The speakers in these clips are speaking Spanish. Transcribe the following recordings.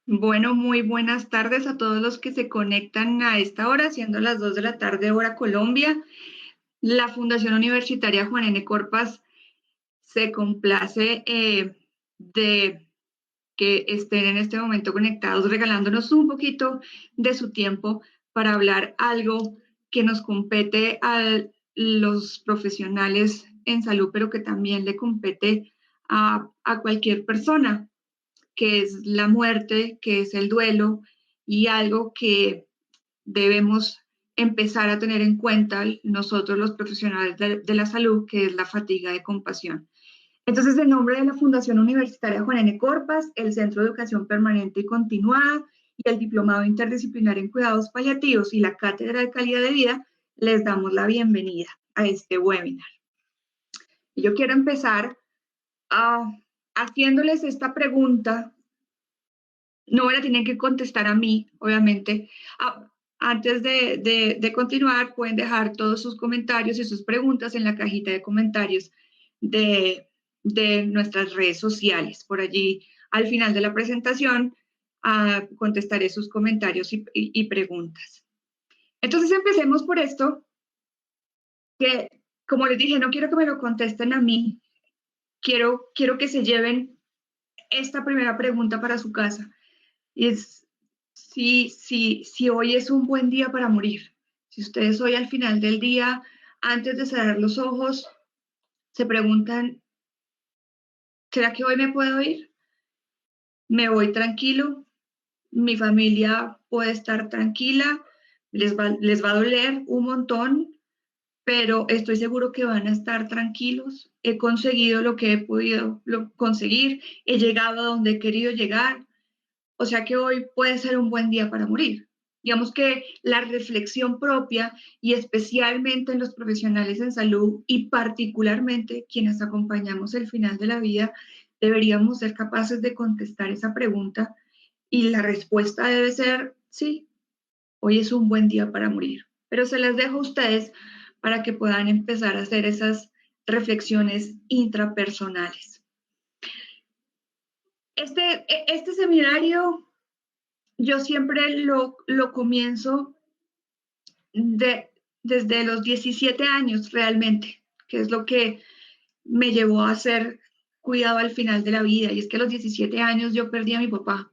Bueno, muy buenas tardes a todos los que se conectan a esta hora, siendo las 2 de la tarde, hora Colombia. La Fundación Universitaria Juan N. Corpas se complace de que estén en este momento conectados, regalándonos un poquito de su tiempo para hablar algo que nos compete a los profesionales en salud, pero que también le compete a cualquier persona, que es la muerte, que es el duelo y algo que debemos empezar a tener en cuenta nosotros los profesionales de la salud, que es la fatiga de compasión. Entonces, en nombre de la Fundación Universitaria Juan N. Corpas, el Centro de Educación Permanente y Continuada y el Diplomado Interdisciplinar en Cuidados Paliativos y la Cátedra de Calidad de Vida, les damos la bienvenida a este webinar. Y yo quiero empezar haciéndoles esta pregunta. No me la tienen que contestar a mí, obviamente. Antes de continuar, pueden dejar todos sus comentarios y sus preguntas en la cajita de comentarios de nuestras redes sociales. Por allí, al final de la presentación, contestaré sus comentarios y preguntas. Entonces, empecemos por esto, que, como les dije, no quiero que me lo contesten a mí. Quiero que se lleven esta primera pregunta para su casa. Y es si hoy es un buen día para morir. Si ustedes hoy al final del día, antes de cerrar los ojos, se preguntan, ¿será que hoy me puedo ir? ¿Me voy tranquilo? ¿Mi familia puede estar tranquila? Les va a doler un montón, pero estoy seguro que van a estar tranquilos. He conseguido lo que he podido conseguir, he llegado a donde he querido llegar. O sea que hoy puede ser un buen día para morir. Digamos que la reflexión propia y especialmente en los profesionales en salud y particularmente quienes acompañamos el final de la vida, deberíamos ser capaces de contestar esa pregunta y la respuesta debe ser sí, hoy es un buen día para morir. Pero se las dejo a ustedes para que puedan empezar a hacer esas reflexiones intrapersonales. Este seminario yo siempre lo comienzo desde los 17 años realmente, que es lo que me llevó a ser cuidado al final de la vida. Y es que a los 17 años yo perdí a mi papá.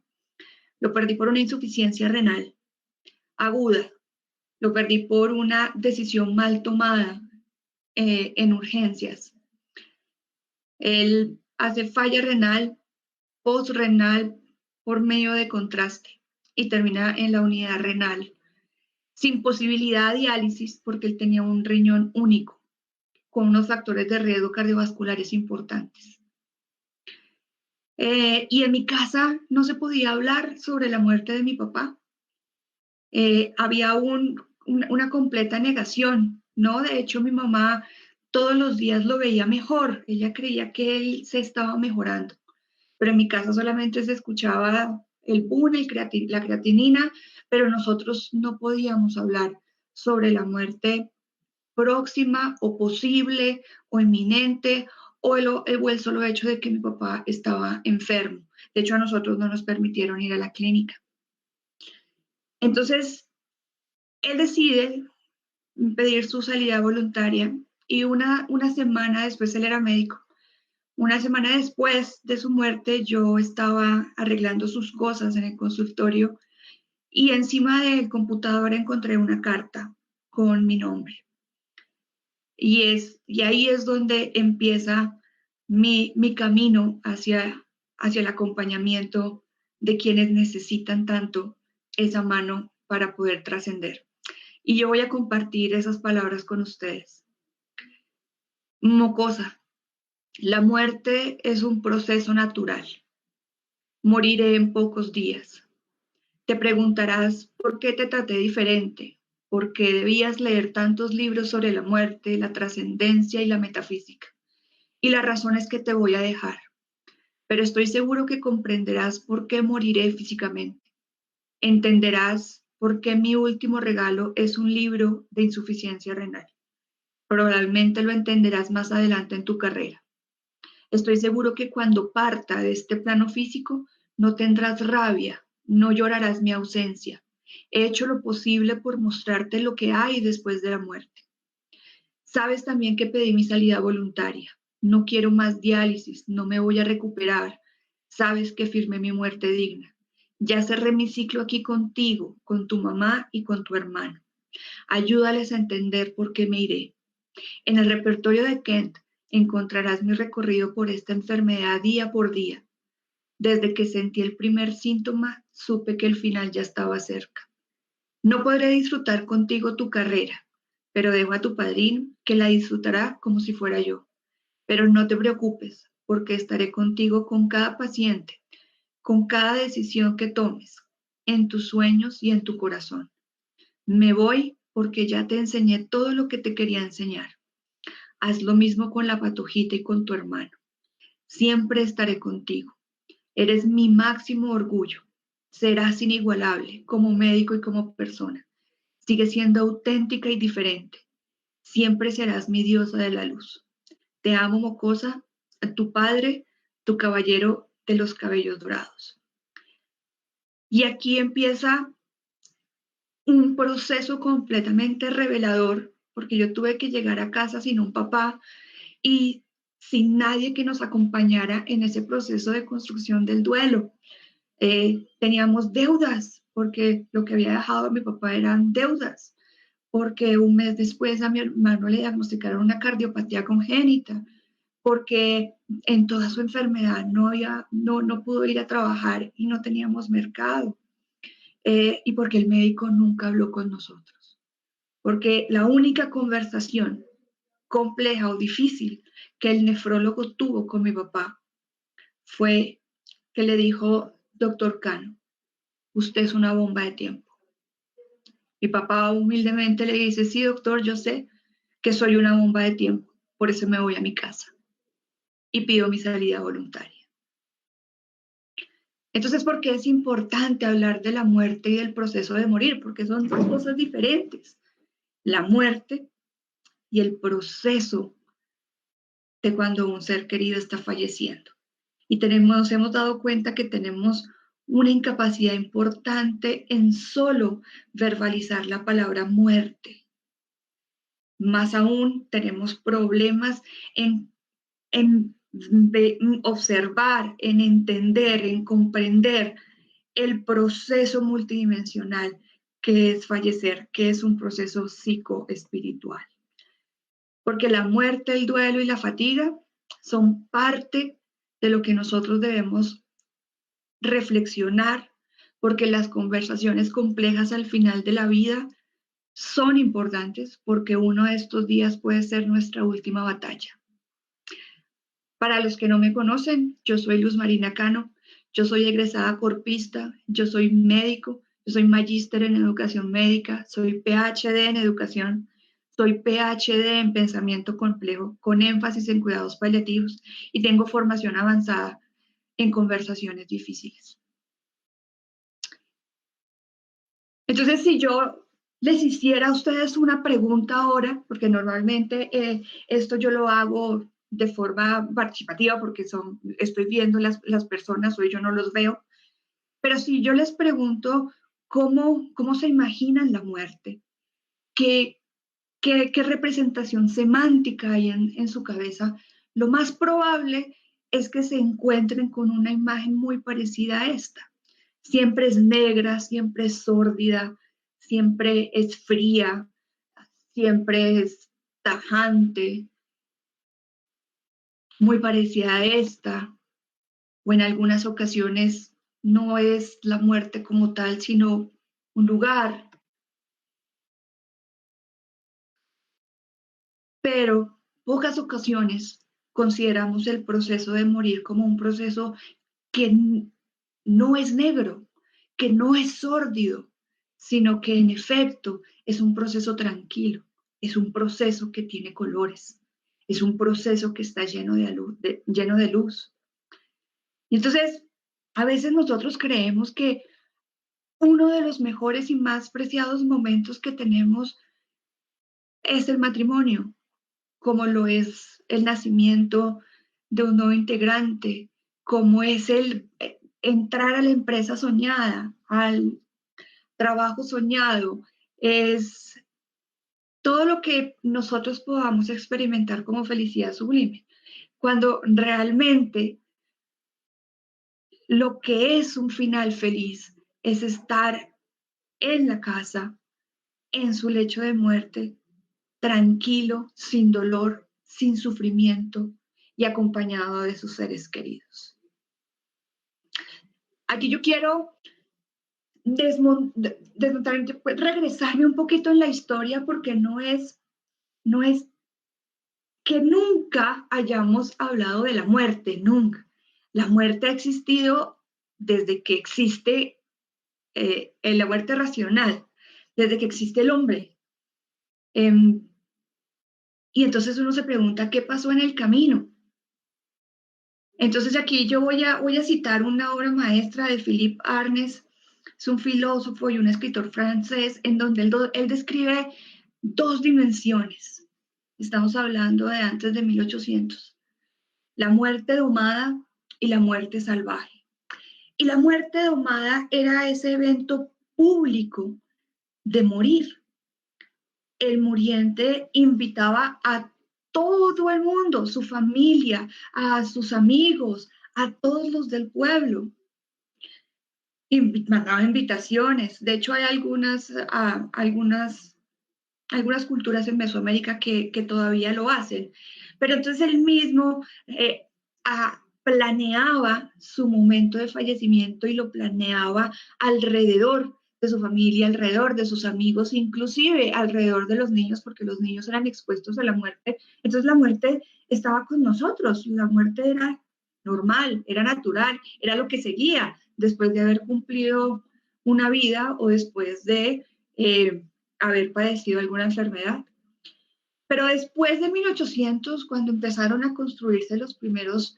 Lo perdí por una insuficiencia renal aguda. Lo perdí por una decisión mal tomada en urgencias. Él hace falla renal, postrenal por medio de contraste y termina en la unidad renal sin posibilidad de diálisis porque él tenía un riñón único, con unos factores de riesgo cardiovasculares importantes. Y en mi casa no se podía hablar sobre la muerte de mi papá. Había una completa negación, ¿no? De hecho, mi mamá todos los días lo veía mejor. Ella creía que él se estaba mejorando. Pero en mi casa solamente se escuchaba el PUN, la creatinina, pero nosotros no podíamos hablar sobre la muerte próxima o posible o inminente o el solo hecho de que mi papá estaba enfermo. De hecho, a nosotros no nos permitieron ir a la clínica. Entonces, él decide pedir su salida voluntaria y una semana después él era médico. Una semana después de su muerte, yo estaba arreglando sus cosas en el consultorio y encima del computador encontré una carta con mi nombre. Y ahí es donde empieza mi camino hacia el acompañamiento de quienes necesitan tanto esa mano para poder trascender. Y yo voy a compartir esas palabras con ustedes. Mocosa, la muerte es un proceso natural. Moriré en pocos días. Te preguntarás por qué te traté diferente, por qué debías leer tantos libros sobre la muerte, la trascendencia y la metafísica. Y la razón es que te voy a dejar, pero estoy seguro que comprenderás por qué moriré físicamente. Entenderás por qué mi último regalo es un libro de insuficiencia renal. Probablemente lo entenderás más adelante en tu carrera. Estoy seguro que cuando parta de este plano físico no tendrás rabia, no llorarás mi ausencia. He hecho lo posible por mostrarte lo que hay después de la muerte. Sabes también que pedí mi salida voluntaria. No quiero más diálisis, no me voy a recuperar. Sabes que firmé mi muerte digna. Ya cerré mi ciclo aquí contigo, con tu mamá y con tu hermano. Ayúdales a entender por qué me iré. En el repertorio de Kent encontrarás mi recorrido por esta enfermedad día por día. Desde que sentí el primer síntoma, supe que el final ya estaba cerca. No podré disfrutar contigo tu carrera, pero dejo a tu padrino que la disfrutará como si fuera yo. Pero no te preocupes, porque estaré contigo con cada paciente, con cada decisión que tomes, en tus sueños y en tu corazón. Me voy porque ya te enseñé todo lo que te quería enseñar. Haz lo mismo con la patojita y con tu hermano. Siempre estaré contigo. Eres mi máximo orgullo. Serás inigualable como médico y como persona. Sigue siendo auténtica y diferente. Siempre serás mi diosa de la luz. Te amo, mocosa, a tu padre, tu caballero de los cabellos dorados. Y aquí empieza un proceso completamente revelador, porque yo tuve que llegar a casa sin un papá y sin nadie que nos acompañara en ese proceso de construcción del duelo. Teníamos deudas, porque lo que había dejado a mi papá eran deudas, porque un mes después a mi hermano le diagnosticaron una cardiopatía congénita, porque en toda su enfermedad no pudo ir a trabajar y no teníamos mercado, y porque el médico nunca habló con nosotros, porque la única conversación compleja o difícil que el nefrólogo tuvo con mi papá fue que le dijo: doctor Cano, usted es una bomba de tiempo. Mi papá humildemente le dice: sí, doctor, yo sé que soy una bomba de tiempo, por eso me voy a mi casa y pido mi salida voluntaria. Entonces, ¿por qué es importante hablar de la muerte y del proceso de morir? Porque son dos cosas diferentes. La muerte y el proceso de cuando un ser querido está falleciendo. Y nos hemos dado cuenta que tenemos una incapacidad importante en solo verbalizar la palabra muerte. Más aún, tenemos problemas en observar, en entender, en comprender el proceso multidimensional que es fallecer, que es un proceso psicoespiritual. Porque la muerte, el duelo y la fatiga son parte de lo que nosotros debemos reflexionar, porque las conversaciones complejas al final de la vida son importantes, porque uno de estos días puede ser nuestra última batalla. Para los que no me conocen, yo soy Luz Marina Cano, yo soy egresada corpista, yo soy médico, yo soy magíster en educación médica, soy PhD en educación, soy PhD en pensamiento complejo con énfasis en cuidados paliativos y tengo formación avanzada en conversaciones difíciles. Entonces, si yo les hiciera a ustedes una pregunta ahora, porque normalmente esto yo lo hago de forma participativa porque estoy viendo las personas, hoy yo no los veo, pero si yo les pregunto cómo se imaginan la muerte, qué representación semántica hay en su cabeza, lo más probable es que se encuentren con una imagen muy parecida a esta. Siempre es negra, siempre es sórdida, siempre es fría, siempre es tajante, muy parecida a esta, o en algunas ocasiones no es la muerte como tal, sino un lugar. Pero pocas ocasiones consideramos el proceso de morir como un proceso que no es negro, que no es sórdido, sino que en efecto es un proceso tranquilo, es un proceso que tiene colores, es un proceso que está lleno de luz. Lleno de luz. Y entonces, a veces nosotros creemos que uno de los mejores y más preciados momentos que tenemos es el matrimonio, como lo es el nacimiento de un nuevo integrante, como es entrar a la empresa soñada, al trabajo soñado, es todo lo que nosotros podamos experimentar como felicidad sublime. Cuando realmente lo que es un final feliz es estar en la casa, en su lecho de muerte, tranquilo, sin dolor, sin sufrimiento y acompañado de sus seres queridos. Aquí yo quiero desmontar, regresarme un poquito en la historia porque no es que nunca hayamos hablado de la muerte, nunca. La muerte ha existido desde que existe la muerte racional, desde que existe el hombre. Y entonces uno se pregunta, ¿qué pasó en el camino? Entonces aquí yo voy a citar una obra maestra de Philippe Arnes, es un filósofo y un escritor francés, en donde él describe dos dimensiones. Estamos hablando de antes de 1800. La muerte domada y la muerte salvaje. Y la muerte domada era ese evento público de morir. El muriente invitaba a todo el mundo, su familia, a sus amigos, a todos los del pueblo. Mandaba invitaciones. De hecho, hay algunas culturas en Mesoamérica que todavía lo hacen. Pero entonces él mismo planeaba su momento de fallecimiento y lo planeaba alrededor de su familia, alrededor de sus amigos, inclusive alrededor de los niños, porque los niños eran expuestos a la muerte. Entonces la muerte estaba con nosotros, la muerte era normal, era natural, era lo que seguía después de haber cumplido una vida o después de haber padecido alguna enfermedad. Pero después de 1800, cuando empezaron a construirse los primeros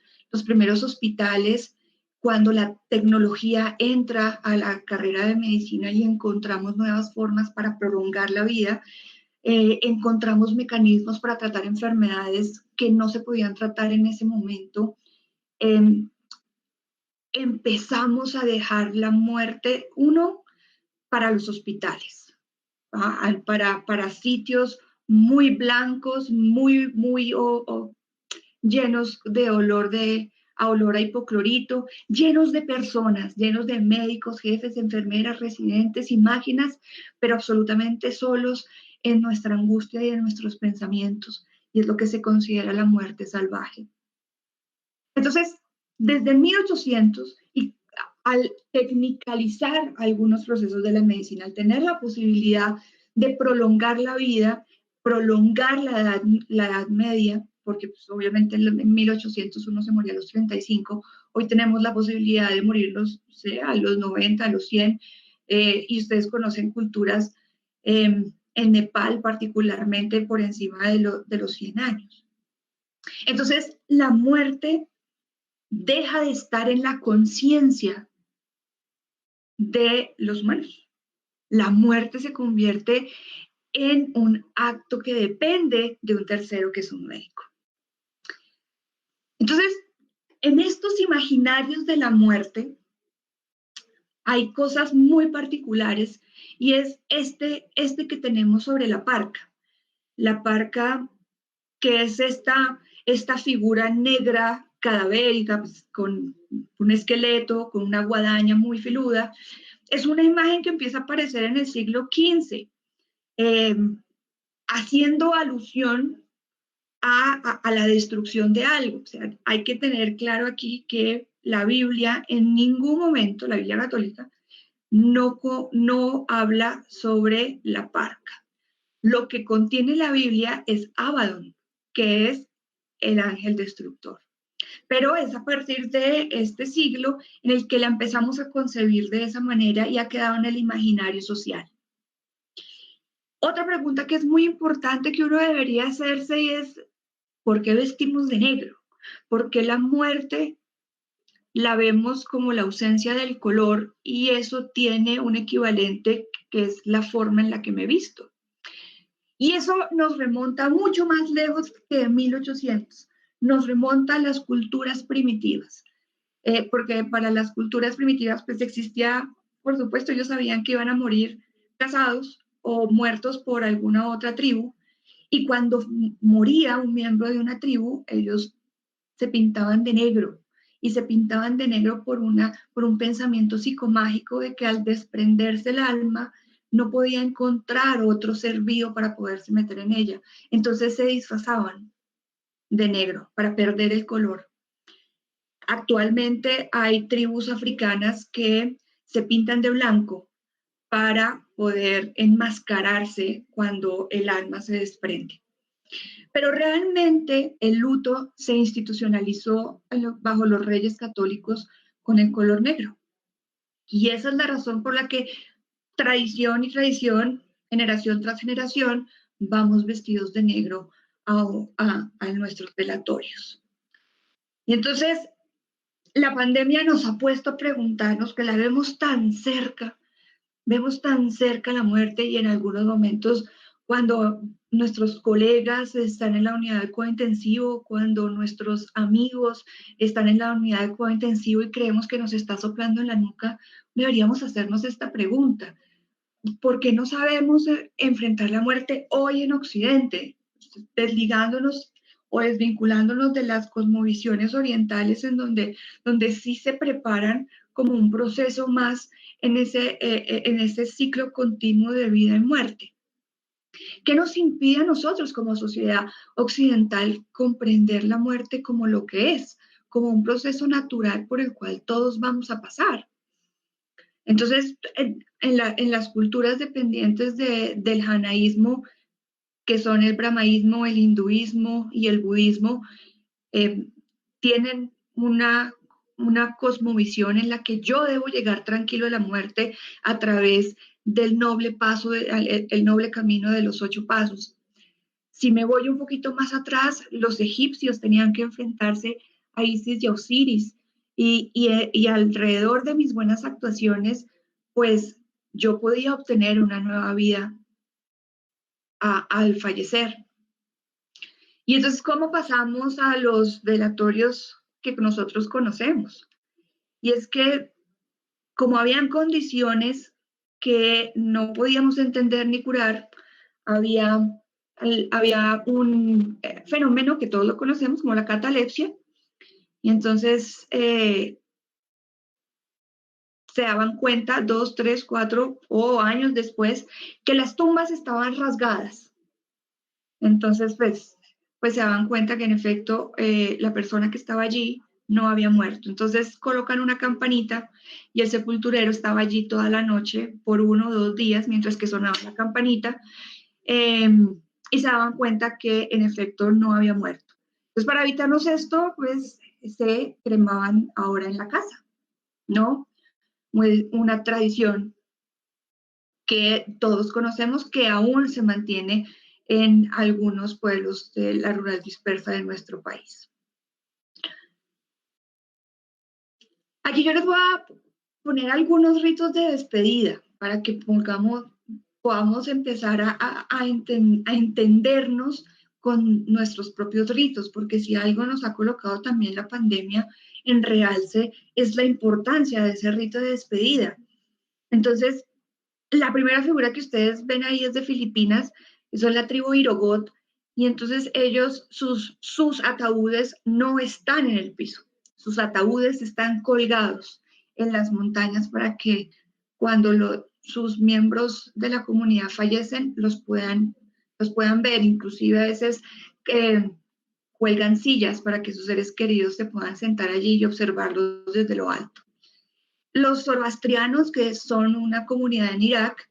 hospitales, cuando la tecnología entra a la carrera de medicina y encontramos nuevas formas para prolongar la vida, encontramos mecanismos para tratar enfermedades que no se podían tratar en ese momento, empezamos a dejar la muerte, para los hospitales, para sitios muy blancos, muy llenos de olor a hipoclorito, llenos de personas, llenos de médicos, jefes, enfermeras, residentes y máquinas, pero absolutamente solos en nuestra angustia y en nuestros pensamientos. Y es lo que se considera la muerte salvaje. Entonces, desde 1800, y al tecnicalizar algunos procesos de la medicina, al tener la posibilidad de prolongar la vida, prolongar la edad media, porque pues, obviamente en 1800 uno se moría a los 35, hoy tenemos la posibilidad de morirnos a los 90, a los 100, y ustedes conocen culturas en Nepal particularmente por encima de los 100 años. Entonces, la muerte deja de estar en la conciencia de los humanos. La muerte se convierte en un acto que depende de un tercero, que es un médico. Entonces, en estos imaginarios de la muerte hay cosas muy particulares y es este que tenemos sobre la parca. La parca, que es esta figura negra cadavérica, pues, con un esqueleto, con una guadaña muy filuda. Es una imagen que empieza a aparecer en el siglo XV, haciendo alusión a la destrucción de algo. O sea, hay que tener claro aquí que la Biblia en ningún momento, la Biblia católica, no habla sobre la parca. Lo que contiene la Biblia es Abaddon, que es el ángel destructor. Pero es a partir de este siglo en el que la empezamos a concebir de esa manera y ha quedado en el imaginario social. Otra pregunta que es muy importante que uno debería hacerse es, ¿por qué vestimos de negro? ¿Por qué la muerte la vemos como la ausencia del color y eso tiene un equivalente que es la forma en la que me visto? Y eso nos remonta mucho más lejos que 1800, nos remonta a las culturas primitivas. porque para las culturas primitivas pues existía, por supuesto, ellos sabían que iban a morir casados o muertos por alguna otra tribu, y cuando moría un miembro de una tribu, ellos se pintaban de negro, y se pintaban de negro por un pensamiento psicomágico de que al desprenderse el alma no podía encontrar otro ser vivo para poderse meter en ella. Entonces se disfrazaban de negro para perder el color. Actualmente hay tribus africanas que se pintan de blanco para poder enmascararse cuando el alma se desprende. Pero realmente el luto se institucionalizó bajo los reyes católicos con el color negro. Y esa es la razón por la que tradición y tradición, generación tras generación, vamos vestidos de negro a nuestros velatorios. Y entonces la pandemia nos ha puesto a preguntarnos, que la vemos tan cerca la muerte, y en algunos momentos cuando nuestros colegas están en la unidad de cuidado intensivo, cuando nuestros amigos están en la unidad de cuidado intensivo y creemos que nos está soplando en la nuca, deberíamos hacernos esta pregunta: ¿por qué no sabemos enfrentar la muerte hoy en Occidente, desligándonos o desvinculándonos de las cosmovisiones orientales donde sí se preparan como un proceso más en ese ciclo continuo de vida y muerte? ¿Qué nos impide a nosotros como sociedad occidental comprender la muerte como lo que es, como un proceso natural por el cual todos vamos a pasar? Entonces, en las culturas dependientes del janaísmo, que son el brahmaísmo, el hinduismo y el budismo, eh, tienen una cosmovisión en la que yo debo llegar tranquilo a la muerte a través del noble paso, el noble camino de los 8 pasos. Si me voy un poquito más atrás, los egipcios tenían que enfrentarse a Isis y a Osiris, y alrededor de mis buenas actuaciones, pues yo podía obtener una nueva vida al fallecer. Y entonces, ¿cómo pasamos a los velatorios que nosotros conocemos? Y es que, como habían condiciones que no podíamos entender ni curar, había, había un fenómeno que todos lo conocemos como la catalepsia, y entonces se daban cuenta 2, 3, 4 o años después que las tumbas estaban rasgadas. Entonces, pues se daban cuenta que en efecto la persona que estaba allí no había muerto. Entonces colocan una campanita, y el sepulturero estaba allí toda la noche por 1 o 2 días mientras que sonaba la campanita, y se daban cuenta que en efecto no había muerto. Entonces, para evitarnos esto, pues se cremaban ahora en la casa, ¿no? Una tradición que todos conocemos, que aún se mantiene en algunos pueblos de la rural dispersa de nuestro país. Aquí yo les voy a poner algunos ritos de despedida para que podamos empezar a entendernos con nuestros propios ritos, porque si algo nos ha colocado también la pandemia en realce es la importancia de ese rito de despedida. Entonces, la primera figura que ustedes ven ahí es de Filipinas, que son la tribu Irogot, y entonces ellos, sus ataúdes no están en el piso, sus ataúdes están colgados en las montañas para que cuando sus miembros de la comunidad fallecen los puedan ver. Inclusive a veces cuelgan sillas para que sus seres queridos se puedan sentar allí y observarlos desde lo alto. Los zoroastrianos, que son una comunidad en Irak,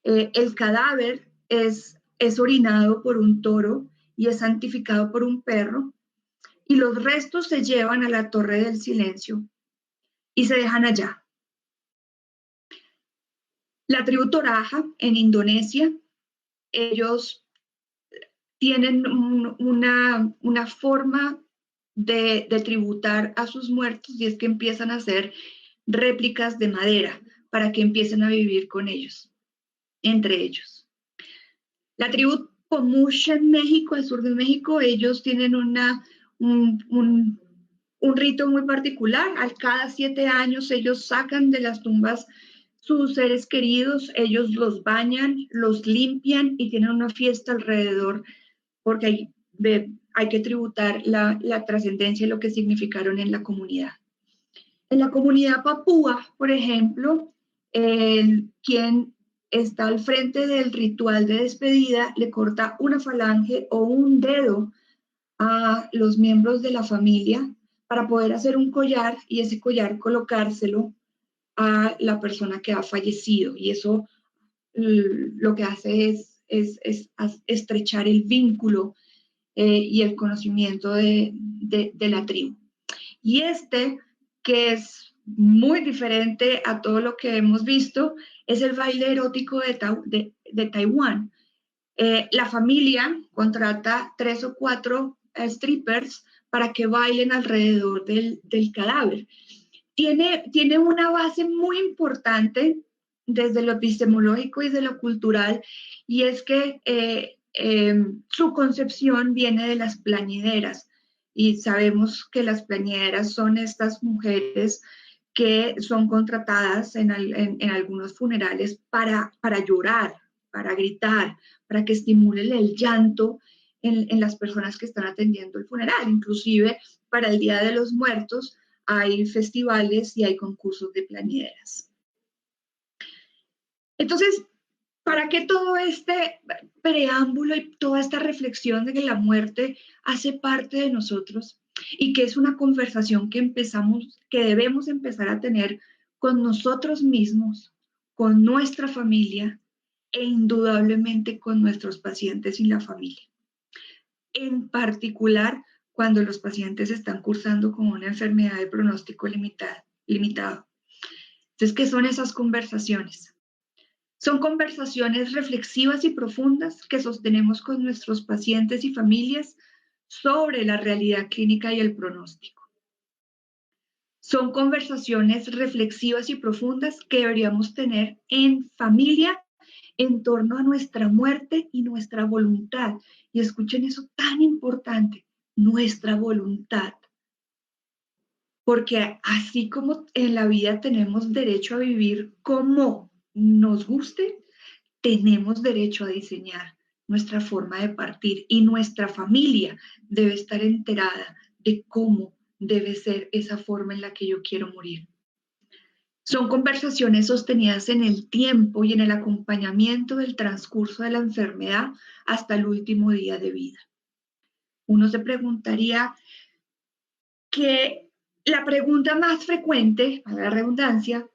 el cadáver es orinado por un toro y es santificado por un perro, y los restos se llevan a la Torre del Silencio y se dejan allá. La tribu Toraja en Indonesia, ellos tienen una forma de tributar a sus muertos, y es que empiezan a hacer réplicas de madera para que empiecen a vivir con ellos, entre ellos. La tribu Comuche en México, al sur de México, ellos tienen un rito muy particular. Al cada 7 años ellos sacan de las tumbas sus seres queridos, ellos los bañan, los limpian y tienen una fiesta alrededor porque hay que tributar la trascendencia y lo que significaron en la comunidad. En la comunidad papúa, por ejemplo, quien está al frente del ritual de despedida le corta una falange o un dedo a los miembros de la familia para poder hacer un collar y ese collar colocárselo a la persona que ha fallecido. Y eso lo que hace es estrechar el vínculo y el conocimiento de la tribu. Y que es muy diferente a todo lo que hemos visto, es el baile erótico de Taiwán. La familia contrata 3 o 4 strippers para que bailen alrededor del cadáver. Tiene una base muy importante desde lo epistemológico y de lo cultural, y es que su concepción viene de las plañideras, y sabemos que las plañideras son estas mujeres que son contratadas en algunos funerales para llorar, para gritar, para que estimulen el llanto en las personas que están atendiendo el funeral. Inclusive para el Día de los Muertos hay festivales y hay concursos de plañideras. Entonces, ¿para qué todo este preámbulo y toda esta reflexión de que la muerte hace parte de nosotros y que es una conversación que debemos empezar a tener con nosotros mismos, con nuestra familia e indudablemente con nuestros pacientes y la familia? En particular, cuando los pacientes están cursando con una enfermedad de pronóstico limitado. Entonces, ¿qué son esas conversaciones? Son conversaciones reflexivas y profundas que sostenemos con nuestros pacientes y familias sobre la realidad clínica y el pronóstico. Son conversaciones reflexivas y profundas que deberíamos tener en familia en torno a nuestra muerte y nuestra voluntad. Y escuchen eso tan importante, nuestra voluntad. Porque así como en la vida tenemos derecho a vivir como nos guste, tenemos derecho a diseñar nuestra forma de partir y nuestra familia debe estar enterada de cómo debe ser esa forma en la que yo quiero morir. Son conversaciones sostenidas en el tiempo y en el acompañamiento del transcurso de la enfermedad hasta el último día de vida. Uno se preguntaría que la pregunta más frecuente, a la redundancia,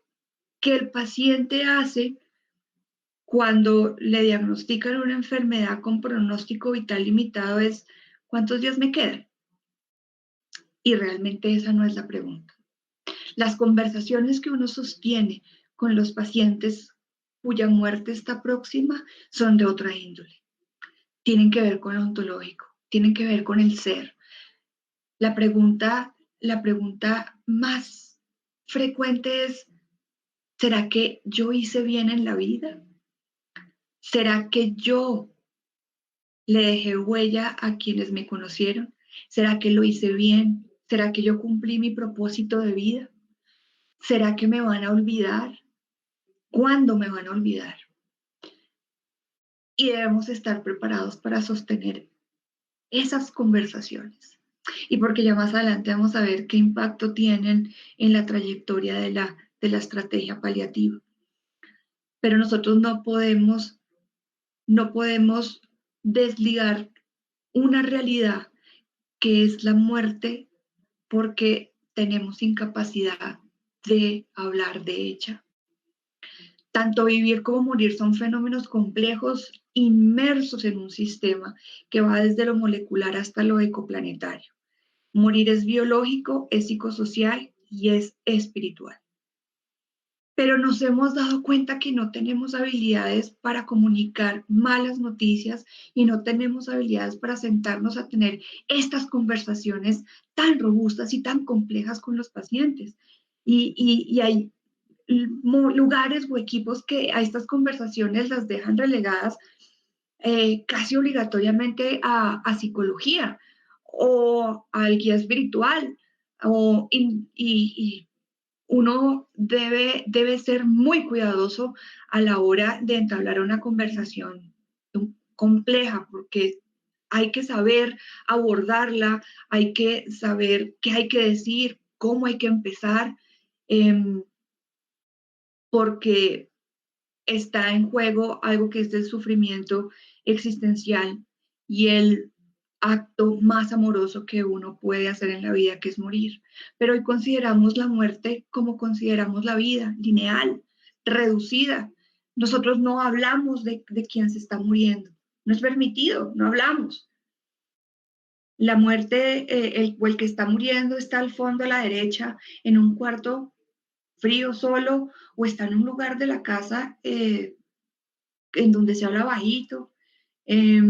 que el paciente hace cuando le diagnostican una enfermedad con pronóstico vital limitado es: ¿cuántos días me quedan? Y realmente esa no es la pregunta. Las conversaciones que uno sostiene con los pacientes cuya muerte está próxima son de otra índole. Tienen que ver con lo ontológico, tienen que ver con el ser. La pregunta más frecuente es: ¿será que yo hice bien en la vida? ¿Será que yo le dejé huella a quienes me conocieron? ¿Será que lo hice bien? ¿Será que yo cumplí mi propósito de vida? ¿Será que me van a olvidar? ¿Cuándo me van a olvidar? Y debemos estar preparados para sostener esas conversaciones. Y porque ya más adelante vamos a ver qué impacto tienen en la trayectoria de la estrategia paliativa. Pero nosotros no podemos desligar una realidad que es la muerte porque tenemos incapacidad de hablar de ella. Tanto vivir como morir son fenómenos complejos, inmersos en un sistema que va desde lo molecular hasta lo ecoplanetario. Morir es biológico, es psicosocial y es espiritual. Pero nos hemos dado cuenta que no tenemos habilidades para comunicar malas noticias y no tenemos habilidades para sentarnos a tener estas conversaciones tan robustas y tan complejas con los pacientes. Y hay lugares o equipos que a estas conversaciones las dejan relegadas casi obligatoriamente a psicología o al guía espiritual y uno debe ser muy cuidadoso a la hora de entablar una conversación compleja, porque hay que saber abordarla, hay que saber qué hay que decir, cómo hay que empezar, em, porque está en juego algo que es el sufrimiento existencial y el acto más amoroso que uno puede hacer en la vida, que es morir. Pero hoy consideramos la muerte como consideramos la vida, lineal, reducida. Nosotros no hablamos de quién se está muriendo. No es permitido, no hablamos. La muerte, el que está muriendo está al fondo a la derecha, en un cuarto frío solo, o está en un lugar de la casa en donde se habla bajito, eh,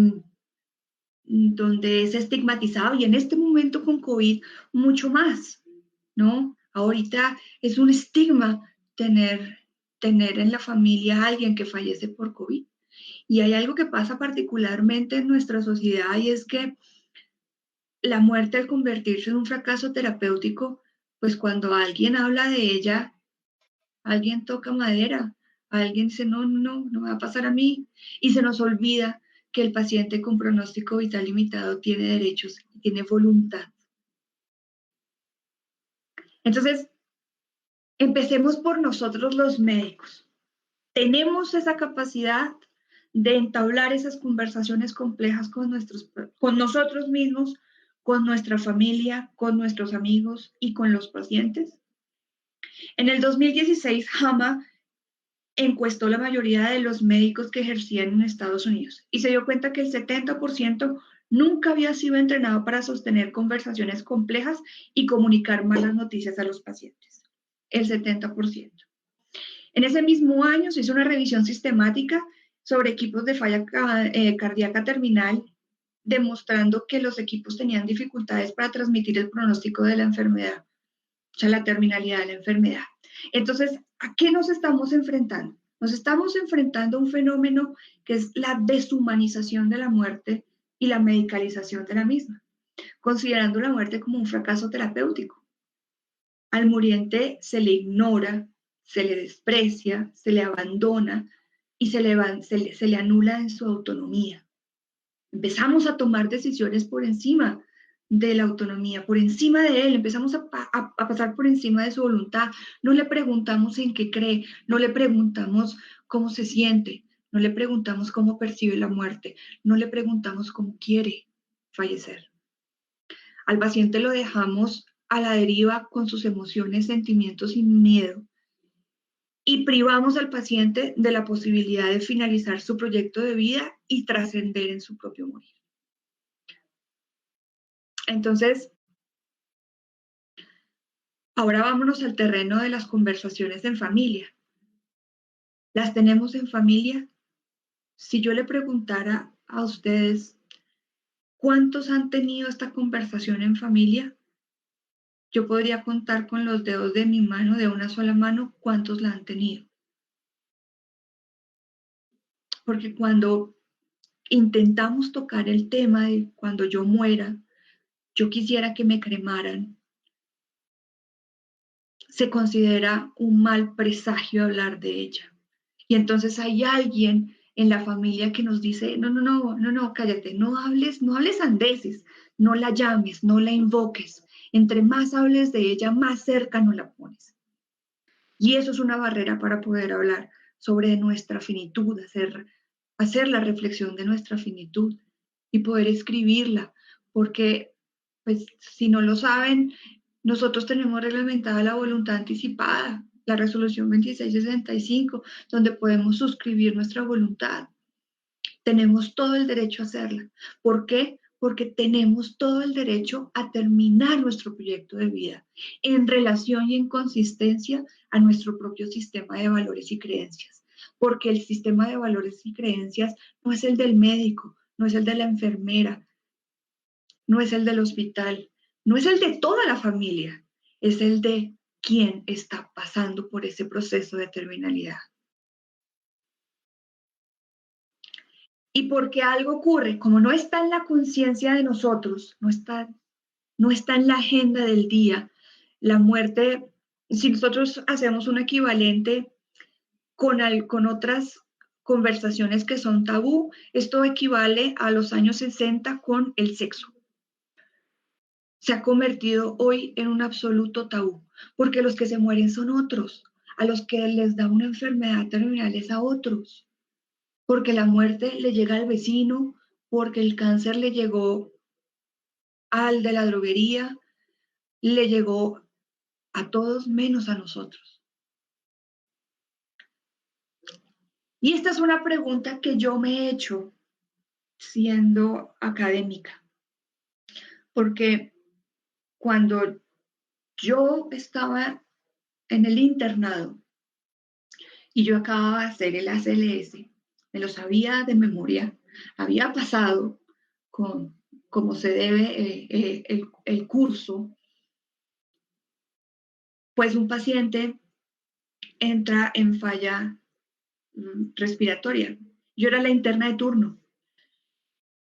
donde es estigmatizado y en este momento con COVID mucho más, ¿no? Ahorita es un estigma tener en la familia a alguien que fallece por COVID. Y hay algo que pasa particularmente en nuestra sociedad y es que la muerte al convertirse en un fracaso terapéutico, pues cuando alguien habla de ella, alguien toca madera, alguien dice, no, no, no, no me va a pasar a mí. Y se nos olvida que el paciente con pronóstico vital limitado tiene derechos y tiene voluntad. Entonces, empecemos por nosotros los médicos. Tenemos esa capacidad de entablar esas conversaciones complejas con nosotros mismos, con nuestra familia, con nuestros amigos y con los pacientes. En el 2016, JAMA encuestó la mayoría de los médicos que ejercían en Estados Unidos y se dio cuenta que el 70% nunca había sido entrenado para sostener conversaciones complejas y comunicar malas noticias a los pacientes. El 70%. En ese mismo año se hizo una revisión sistemática sobre equipos de falla cardíaca terminal, demostrando que los equipos tenían dificultades para transmitir el pronóstico de la enfermedad, o sea, la terminalidad de la enfermedad. Entonces, ¿a qué nos estamos enfrentando? Nos estamos enfrentando a un fenómeno que es la deshumanización de la muerte y la medicalización de la misma, considerando la muerte como un fracaso terapéutico. Al muriente se le ignora, se le desprecia, se le abandona y se le anula en su autonomía. Empezamos a tomar decisiones por encima de la autonomía, por encima de él, empezamos a pasar por encima de su voluntad. No le preguntamos en qué cree, no le preguntamos cómo se siente, no le preguntamos cómo percibe la muerte, no le preguntamos cómo quiere fallecer. Al paciente lo dejamos a la deriva con sus emociones, sentimientos y miedo. Y privamos al paciente de la posibilidad de finalizar su proyecto de vida y trascender en su propio morir. Entonces, ahora vámonos al terreno de las conversaciones en familia. ¿Las tenemos en familia? Si yo le preguntara a ustedes, ¿cuántos han tenido esta conversación en familia? Yo podría contar con los dedos de mi mano, de una sola mano, cuántos la han tenido. Porque cuando intentamos tocar el tema de cuando yo muera, yo quisiera que me cremaran, se considera un mal presagio hablar de ella. Y entonces hay alguien en la familia que nos dice, no, no, no, no, no, cállate, no hables andeses, no la llames, no la invoques. Entre más hables de ella, más cerca no la pones. Y eso es una barrera para poder hablar sobre nuestra finitud, hacer la reflexión de nuestra finitud y poder escribirla, porque pues si no lo saben, nosotros tenemos reglamentada la voluntad anticipada, la resolución 2665, donde podemos suscribir nuestra voluntad. Tenemos todo el derecho a hacerla. ¿Por qué? Porque tenemos todo el derecho a terminar nuestro proyecto de vida en relación y en consistencia a nuestro propio sistema de valores y creencias. Porque el sistema de valores y creencias no es el del médico, no es el de la enfermera, no es el del hospital, no es el de toda la familia, es el de quien está pasando por ese proceso de terminalidad. Y porque algo ocurre, como no está en la conciencia de nosotros, no está en la agenda del día, La muerte, si nosotros hacemos un equivalente con otras conversaciones que son tabú, esto equivale a los años 60 con el sexo. Se ha convertido hoy en un absoluto tabú, porque los que se mueren son otros, a los que les da una enfermedad terminal es a otros, porque la muerte le llega al vecino, porque el cáncer le llegó al de la droguería, le llegó a todos menos a nosotros. Y esta es una pregunta que yo me he hecho siendo académica, porque cuando yo estaba en el internado y yo acababa de hacer el ACLS, me lo sabía de memoria, había pasado con como se debe el curso, pues un paciente entra en falla respiratoria. Yo era la interna de turno.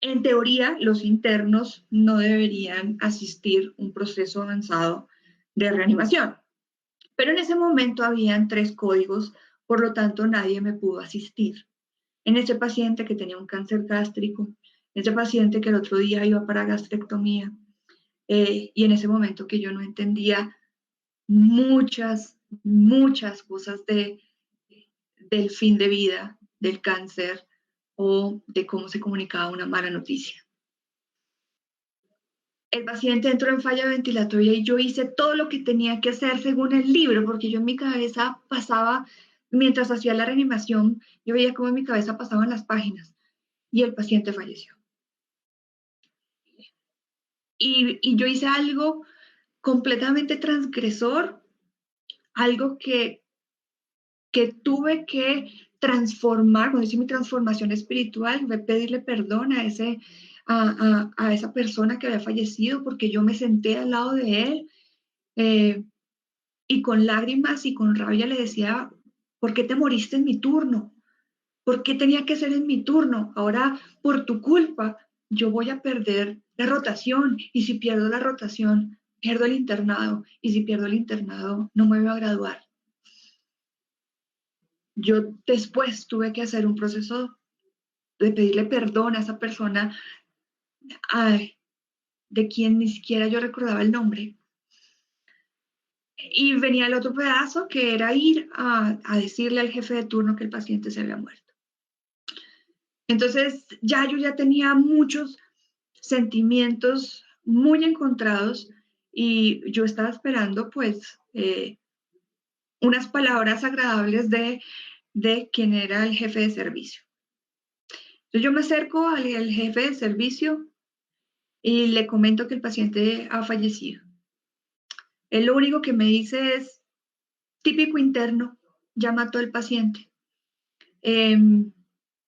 En teoría, los internos no deberían asistir a un proceso avanzado de reanimación, pero en ese momento habían 3 códigos, por lo tanto nadie me pudo asistir. En ese paciente que tenía un cáncer gástrico, en ese paciente que el otro día iba para gastrectomía, y en ese momento que yo no entendía muchas cosas del fin de vida, del cáncer o de cómo se comunicaba una mala noticia. El paciente entró en falla ventilatoria y yo hice todo lo que tenía que hacer según el libro, porque yo en mi cabeza pasaba, mientras hacía la reanimación, yo veía cómo en mi cabeza pasaban las páginas y el paciente falleció. Y yo hice algo completamente transgresor, algo que tuve que transformar, cuando hice mi transformación espiritual, fue pedirle perdón a esa persona que había fallecido, porque yo me senté al lado de él y con lágrimas y con rabia le decía, ¿por qué te moriste en mi turno? ¿Por qué tenía que ser en mi turno? Ahora, por tu culpa, yo voy a perder la rotación y si pierdo la rotación, pierdo el internado y si pierdo el internado, no me voy a graduar. Yo después tuve que hacer un proceso de pedirle perdón a esa persona, ay, de quien ni siquiera yo recordaba el nombre. Y venía el otro pedazo que era ir a decirle al jefe de turno que el paciente se había muerto. Entonces yo ya tenía muchos sentimientos muy encontrados y yo estaba esperando pues unas palabras agradables de quien era el jefe de servicio. Entonces yo me acerco al jefe de servicio y le comento que el paciente ha fallecido. Él lo único que me dice es, típico interno, ya mató al paciente.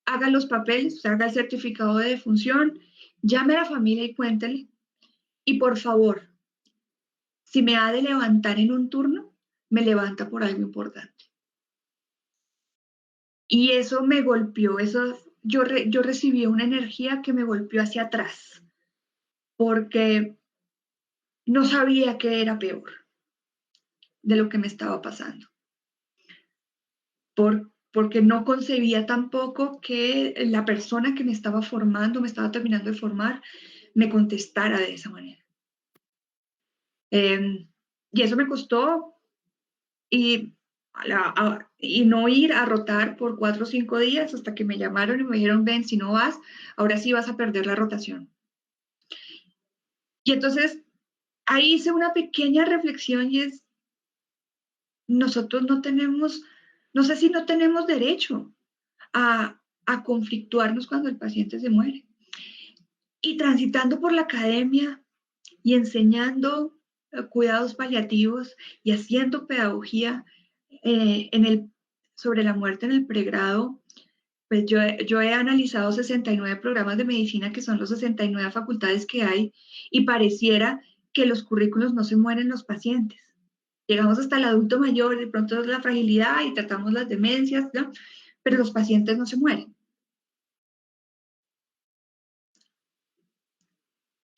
Haga los papeles, haga el certificado de defunción, llame a la familia y cuéntele. Y por favor, si me ha de levantar en un turno, me levanta por algo importante. Y eso me golpeó, yo recibí una energía que me golpeó hacia atrás, porque no sabía qué era peor de lo que me estaba pasando. Porque no concebía tampoco que la persona que me estaba formando, me estaba terminando de formar, me contestara de esa manera. Y eso me costó y no ir a rotar por 4 o 5 días hasta que me llamaron y me dijeron, ven, si no vas, ahora sí vas a perder la rotación. Y entonces ahí hice una pequeña reflexión y es, nosotros no tenemos, no sé si no tenemos derecho a conflictuarnos cuando el paciente se muere. Y transitando por la academia y enseñando cuidados paliativos y haciendo pedagogía sobre la muerte en el pregrado, pues yo he analizado 69 programas de medicina, que son los 69 facultades que hay, y pareciera que los currículos no se mueren los pacientes. Llegamos hasta el adulto mayor, de pronto es la fragilidad y tratamos las demencias, ¿no? Pero los pacientes no se mueren.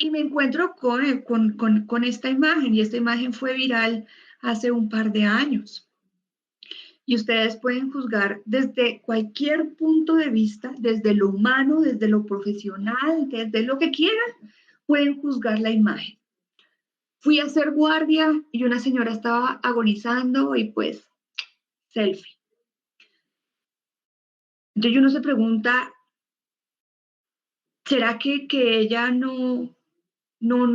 Y me encuentro con esta imagen, y esta imagen fue viral hace un par de años. Y ustedes pueden juzgar desde cualquier punto de vista, desde lo humano, desde lo profesional, desde lo que quieran, pueden juzgar la imagen. Fui a hacer guardia y una señora estaba agonizando y pues, selfie. Entonces uno se pregunta, ¿será que ella no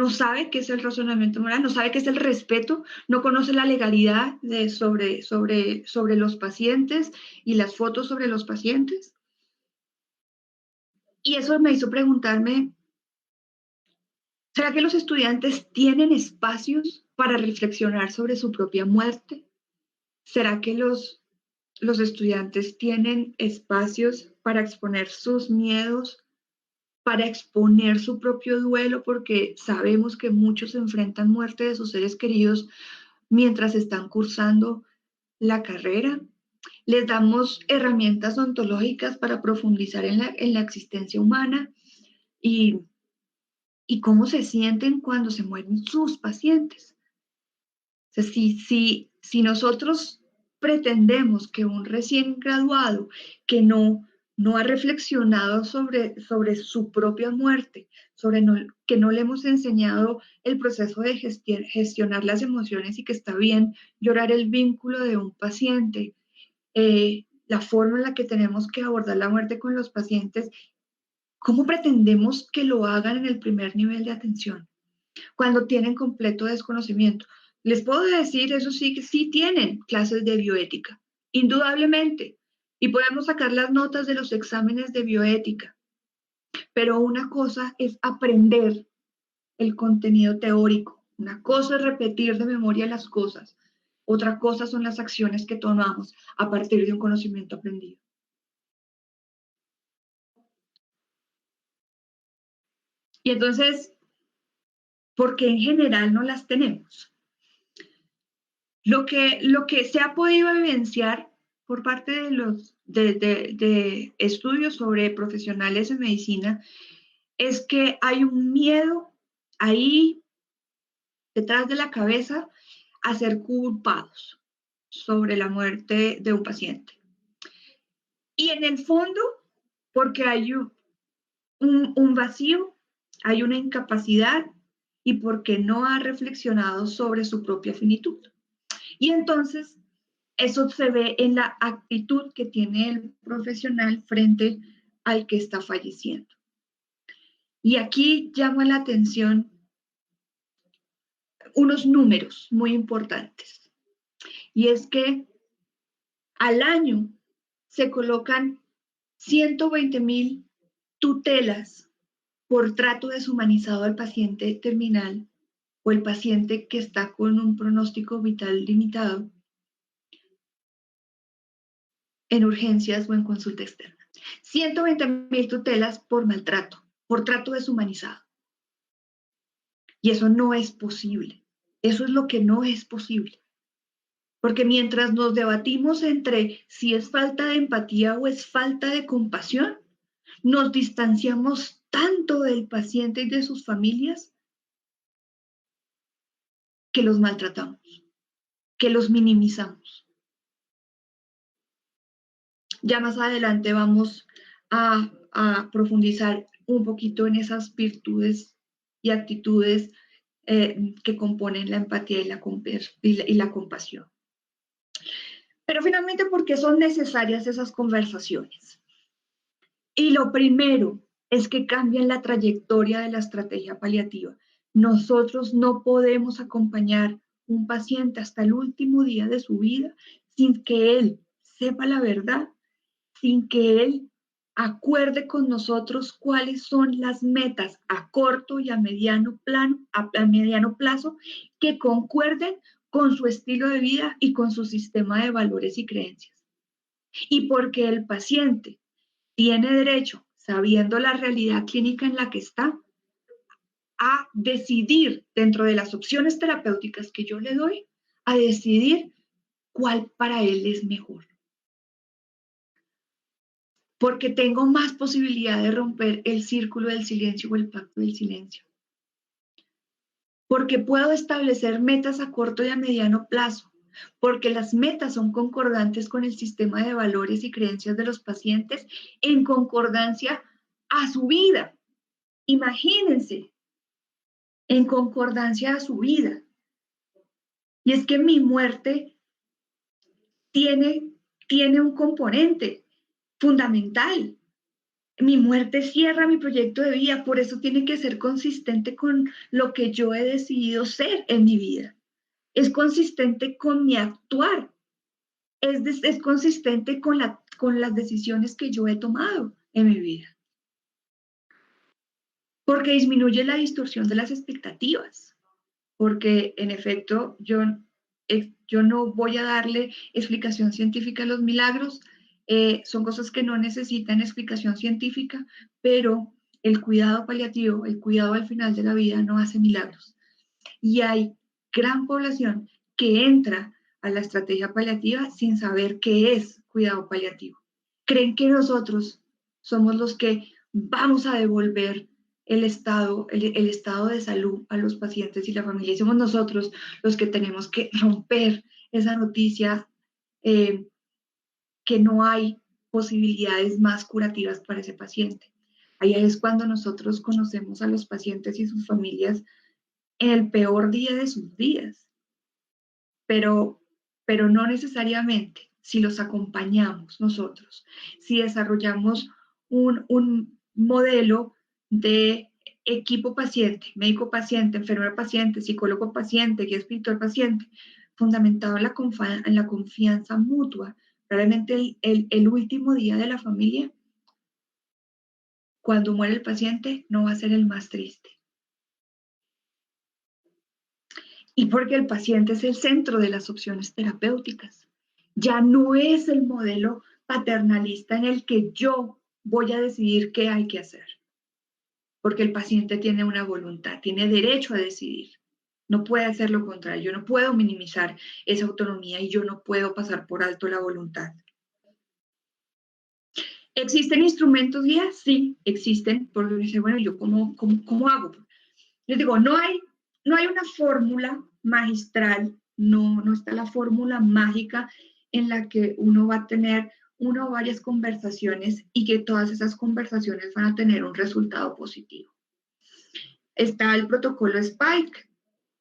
sabe qué es el razonamiento moral, no sabe qué es el respeto, no conoce la legalidad sobre los pacientes y las fotos sobre los pacientes? Y eso me hizo preguntarme, ¿será que los estudiantes tienen espacios para reflexionar sobre su propia muerte? ¿Será que los estudiantes tienen espacios para exponer sus miedos, para exponer su propio duelo? Porque sabemos que muchos enfrentan muerte de sus seres queridos mientras están cursando la carrera. Les damos herramientas ontológicas para profundizar en la existencia humana y, y cómo se sienten cuando se mueren sus pacientes. O sea, si nosotros pretendemos que un recién graduado que no ha reflexionado sobre su propia muerte, que no le hemos enseñado el proceso de gestionar las emociones y que está bien llorar el vínculo de un paciente, la forma en la que tenemos que abordar la muerte con los pacientes, ¿cómo pretendemos que lo hagan en el primer nivel de atención cuando tienen completo desconocimiento? Les puedo decir, eso sí, que sí tienen clases de bioética, indudablemente, y podemos sacar las notas de los exámenes de bioética, pero una cosa es aprender el contenido teórico, una cosa es repetir de memoria las cosas, otra cosa son las acciones que tomamos a partir de un conocimiento aprendido. Y entonces, ¿por qué en general no las tenemos? Lo que se ha podido evidenciar por parte de estudios sobre profesionales en medicina es que hay un miedo ahí detrás de la cabeza a ser culpados sobre la muerte de un paciente. Y en el fondo, porque hay un vacío, hay una incapacidad y porque no ha reflexionado sobre su propia finitud. Y entonces eso se ve en la actitud que tiene el profesional frente al que está falleciendo. Y aquí llama la atención unos números muy importantes. Y es que al año se colocan 120.000 tutelas por trato deshumanizado al paciente terminal o el paciente que está con un pronóstico vital limitado en urgencias o en consulta externa. 120.000 tutelas por maltrato, por trato deshumanizado. Y eso no es posible. Eso es lo que no es posible. Porque mientras nos debatimos entre si es falta de empatía o es falta de compasión, nos distanciamos tanto del paciente y de sus familias que los maltratamos, que los minimizamos. Ya más adelante vamos a profundizar un poquito en esas virtudes y actitudes que componen la empatía y la compasión. Pero finalmente, ¿por qué son necesarias esas conversaciones? Y lo primero es que cambian la trayectoria de la estrategia paliativa. Nosotros no podemos acompañar un paciente hasta el último día de su vida sin que él sepa la verdad, sin que él acuerde con nosotros cuáles son las metas a corto y a mediano plazo que concuerden con su estilo de vida y con su sistema de valores y creencias. Y porque el paciente tiene derecho, sabiendo la realidad clínica en la que está, a decidir dentro de las opciones terapéuticas que yo le doy, a decidir cuál para él es mejor. Porque tengo más posibilidad de romper el círculo del silencio o el pacto del silencio. porque puedo establecer metas a corto y a mediano plazo, porque las metas son concordantes con el sistema de valores y creencias de los pacientes en concordancia a su vida. Imagínense, en concordancia a su vida. Y es que mi muerte tiene un componente fundamental. Mi muerte cierra mi proyecto de vida, por eso tiene que ser consistente con lo que yo he decidido ser en mi vida. Es consistente con mi actuar, es consistente con las decisiones que yo he tomado en mi vida. Porque disminuye la distorsión de las expectativas, porque en efecto yo no voy a darle explicación científica a los milagros, son cosas que no necesitan explicación científica, pero el cuidado paliativo, el cuidado al final de la vida no hace milagros. Y hay gran población que entra a la estrategia paliativa sin saber qué es cuidado paliativo. Creen que nosotros somos los que vamos a devolver el estado de salud a los pacientes y la familia. Y somos nosotros los que tenemos que romper esa noticia que no hay posibilidades más curativas para ese paciente. Ahí es cuando nosotros conocemos a los pacientes y sus familias en el peor día de sus días, pero no necesariamente si los acompañamos nosotros, si desarrollamos un modelo de equipo paciente, médico paciente, enfermera paciente, psicólogo paciente, guía espiritual paciente, fundamentado en la confianza mutua. Realmente el último día de la familia, cuando muere el paciente, no va a ser el más triste. Y porque el paciente es el centro de las opciones terapéuticas. Ya no es el modelo paternalista en el que yo voy a decidir qué hay que hacer. Porque el paciente tiene una voluntad, tiene derecho a decidir. No puede hacer lo contrario. Yo no puedo minimizar esa autonomía y yo no puedo pasar por alto la voluntad. ¿Existen instrumentos guías? Sí, existen. Porque dice, bueno, ¿yo cómo hago? Les digo, no hay una fórmula magistral, no está la fórmula mágica en la que uno va a tener una o varias conversaciones y que todas esas conversaciones van a tener un resultado positivo. Está el protocolo Spike,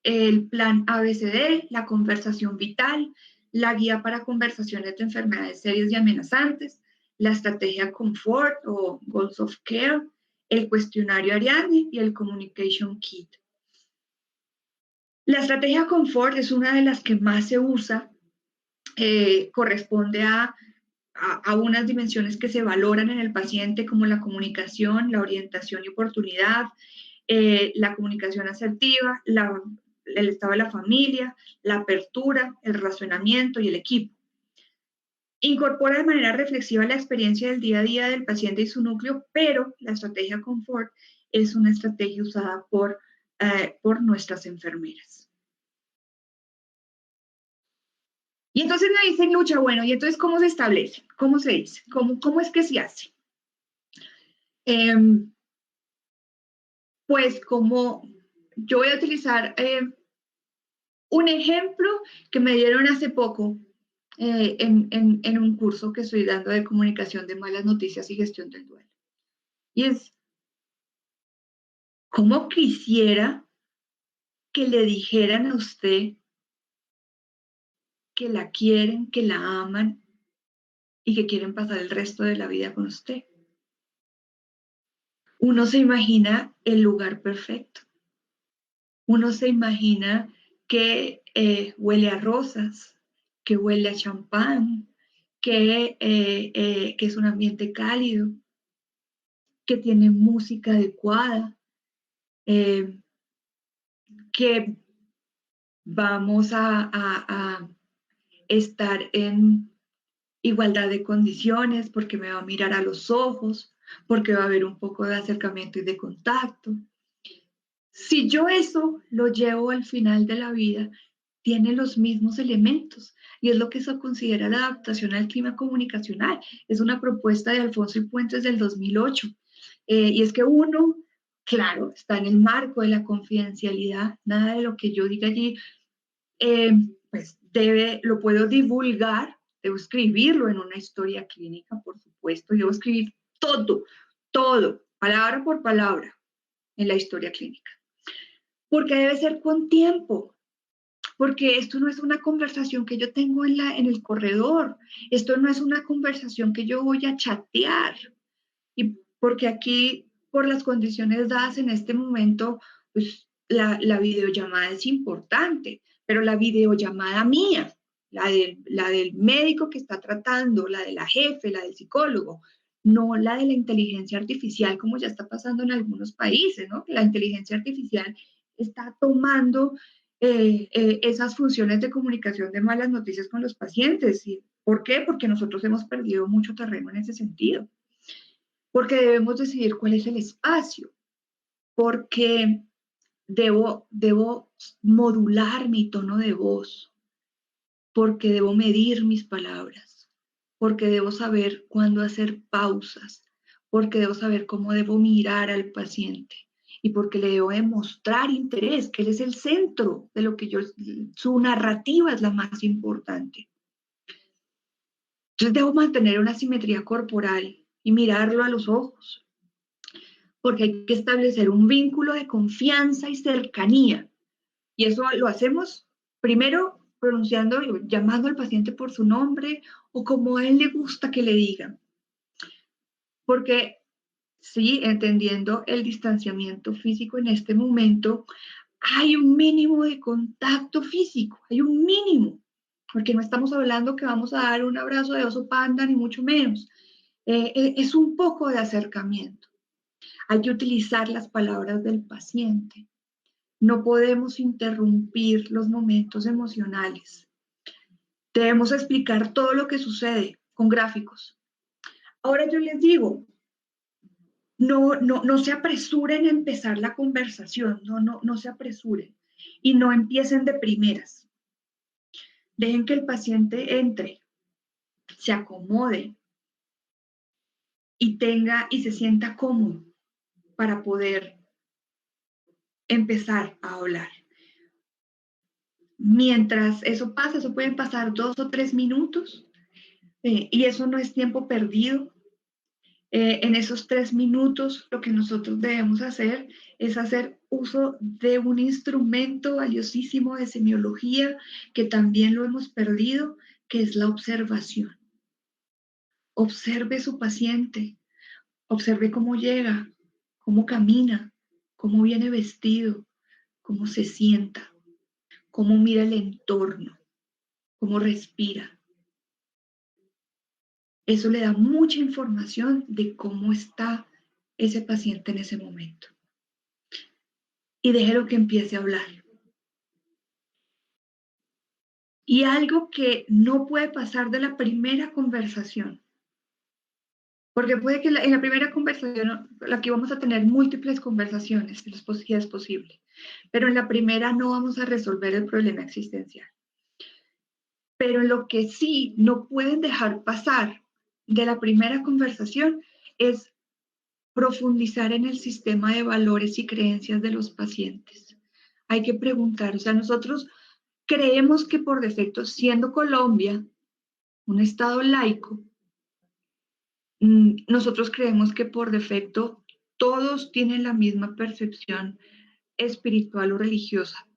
el plan ABCD, la conversación vital, la guía para conversaciones de enfermedades serias y amenazantes, la estrategia Comfort o Goals of Care, el cuestionario Ariadne y el Communication Kit. La estrategia Comfort es una de las que más se usa, corresponde a unas dimensiones que se valoran en el paciente como la comunicación, la orientación y oportunidad, la comunicación asertiva, el estado de la familia, la apertura, el relacionamiento y el equipo. Incorpora de manera reflexiva la experiencia del día a día del paciente y su núcleo, pero la estrategia Comfort es una estrategia usada por nuestras enfermeras. Y entonces me dicen, Lucha, bueno, ¿y entonces cómo se establece? ¿Cómo se dice? ¿Cómo es que se hace? Pues como yo voy a utilizar un ejemplo que me dieron hace poco en un curso que estoy dando de comunicación de malas noticias y gestión del duelo. Y es, ¿cómo quisiera que le dijeran a usted que la quieren, que la aman y que quieren pasar el resto de la vida con usted? Uno se imagina el lugar perfecto. Uno se imagina que huele a rosas, que huele a champán, que es un ambiente cálido, que tiene música adecuada, que vamos a estar en igualdad de condiciones porque me va a mirar a los ojos, porque va a haber un poco de acercamiento y de contacto. Si yo eso lo llevo al final de la vida, tiene los mismos elementos y es lo que se considera la adaptación al clima comunicacional. Es una propuesta de Alfonso y Puentes del 2008. Y es que uno Claro, está en el marco de la confidencialidad, nada de lo que yo diga allí, pues lo puedo divulgar, debo escribirlo en una historia clínica, por supuesto, debo escribir todo, todo, palabra por palabra en la historia clínica, porque debe ser con tiempo, porque esto no es una conversación que yo tengo en el corredor, esto no es una conversación que yo voy a chatear, y porque aquí, por las condiciones dadas en este momento, pues la videollamada es importante, pero la videollamada mía, la del médico que está tratando, la de la jefe, la del psicólogo, no la de la inteligencia artificial, como ya está pasando en algunos países, ¿no? La inteligencia artificial está tomando esas funciones de comunicación de malas noticias con los pacientes. ¿Y por qué? Porque nosotros hemos perdido mucho terreno en ese sentido, porque debemos decidir cuál es el espacio, porque debo modular mi tono de voz, porque debo medir mis palabras, porque debo saber cuándo hacer pausas, porque debo saber cómo debo mirar al paciente y porque le debo demostrar interés, que él es el centro de lo que su narrativa es la más importante. Entonces debo mantener una simetría corporal y mirarlo a los ojos, porque hay que establecer un vínculo de confianza y cercanía. Y eso lo hacemos primero pronunciando, llamando al paciente por su nombre o como a él le gusta que le digan. Porque sí, entendiendo el distanciamiento físico en este momento, hay un mínimo de contacto físico, hay un mínimo, porque no estamos hablando que vamos a dar un abrazo de oso panda, ni mucho menos. Es un poco de acercamiento. Hay que utilizar las palabras del paciente. No podemos interrumpir los momentos emocionales. Debemos explicar todo lo que sucede con gráficos. Ahora yo les digo, no se apresuren a empezar la conversación, no se apresuren y no empiecen de primeras. Dejen que el paciente entre, se acomode y se sienta cómodo para poder empezar a hablar. Mientras eso pasa, eso pueden pasar 2 o 3 minutos y eso no es tiempo perdido. En esos 3 minutos lo que nosotros debemos hacer es hacer uso de un instrumento valiosísimo de semiología que también lo hemos perdido, que es la observación. Observe su paciente, observe cómo llega, cómo camina, cómo viene vestido, cómo se sienta, cómo mira el entorno, cómo respira. Eso le da mucha información de cómo está ese paciente en ese momento. Y déjelo que empiece a hablar. Y algo que no puede pasar de la primera conversación, porque puede que en la primera conversación, aquí vamos a tener múltiples conversaciones, si es posible, pero en la primera no vamos a resolver el problema existencial. Pero lo que sí no pueden dejar pasar de la primera conversación es profundizar en el sistema de valores y creencias de los pacientes. Hay que preguntar, o sea, nosotros creemos que por defecto, siendo Colombia un estado laico, nosotros creemos que por defecto todos tienen la misma percepción espiritual o religiosa.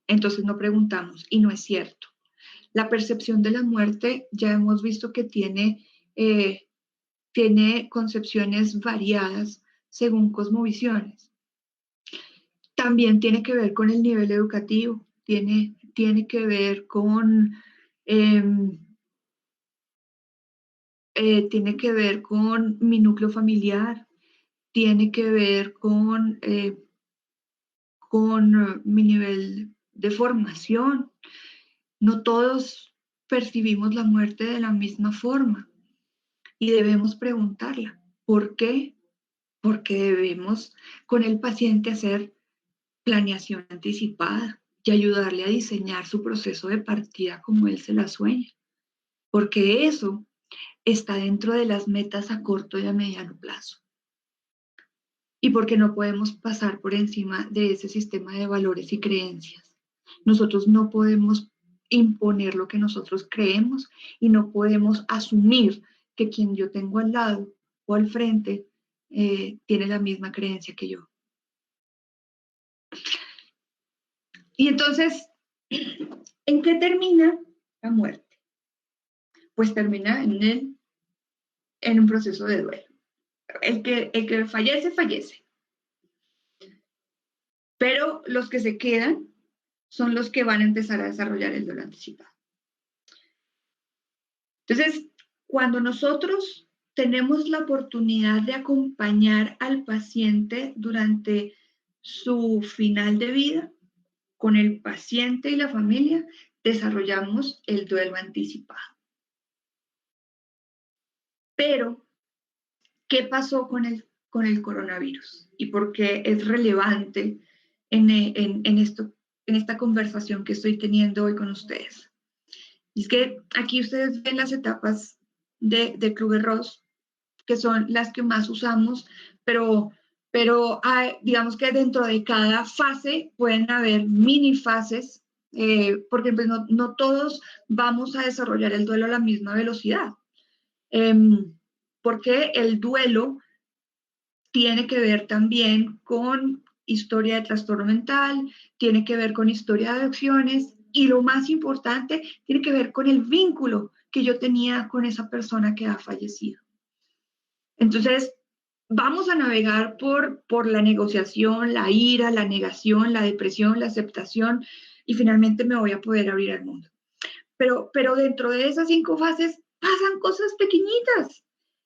Entonces no preguntamos, y no es cierto. La percepción de la muerte ya hemos visto que tiene concepciones variadas según cosmovisiones. También tiene que ver con el nivel educativo, tiene que ver tiene que ver con mi núcleo familiar, tiene que ver con mi nivel de formación. No todos percibimos la muerte de la misma forma y debemos preguntarla. ¿Por qué? Porque debemos con el paciente hacer planeación anticipada y ayudarle a diseñar su proceso de partida como él se la sueña. Porque eso está dentro de las metas a corto y a mediano plazo. y porque no podemos pasar por encima de ese sistema de valores y creencias. Nosotros no podemos imponer lo que nosotros creemos y no podemos asumir que quien yo tengo al lado o al frente tiene la misma creencia que yo. Y entonces, ¿en qué termina la muerte? Pues termina en un proceso de duelo. El que fallece, fallece. Pero los que se quedan son los que van a empezar a desarrollar el duelo anticipado. Entonces, cuando nosotros tenemos la oportunidad de acompañar al paciente durante su final de vida, con el paciente y la familia, desarrollamos el duelo anticipado. Pero, ¿qué pasó con el coronavirus? ¿Y por qué es relevante en esta conversación que estoy teniendo hoy con ustedes? Y es que aquí ustedes ven las etapas de Kübler-Ross, que son las que más usamos, pero digamos que dentro de cada fase pueden haber mini fases, porque pues no todos vamos a desarrollar el duelo a la misma velocidad. Porque el duelo tiene que ver también con historia de trastorno mental, tiene que ver con historia de adicciones y lo más importante, tiene que ver con el vínculo que yo tenía con esa persona que ha fallecido. Entonces, vamos a navegar por la negociación, la ira, la negación, la depresión, la aceptación y finalmente me voy a poder abrir al mundo. Pero dentro de esas 5 fases pasan cosas pequeñitas.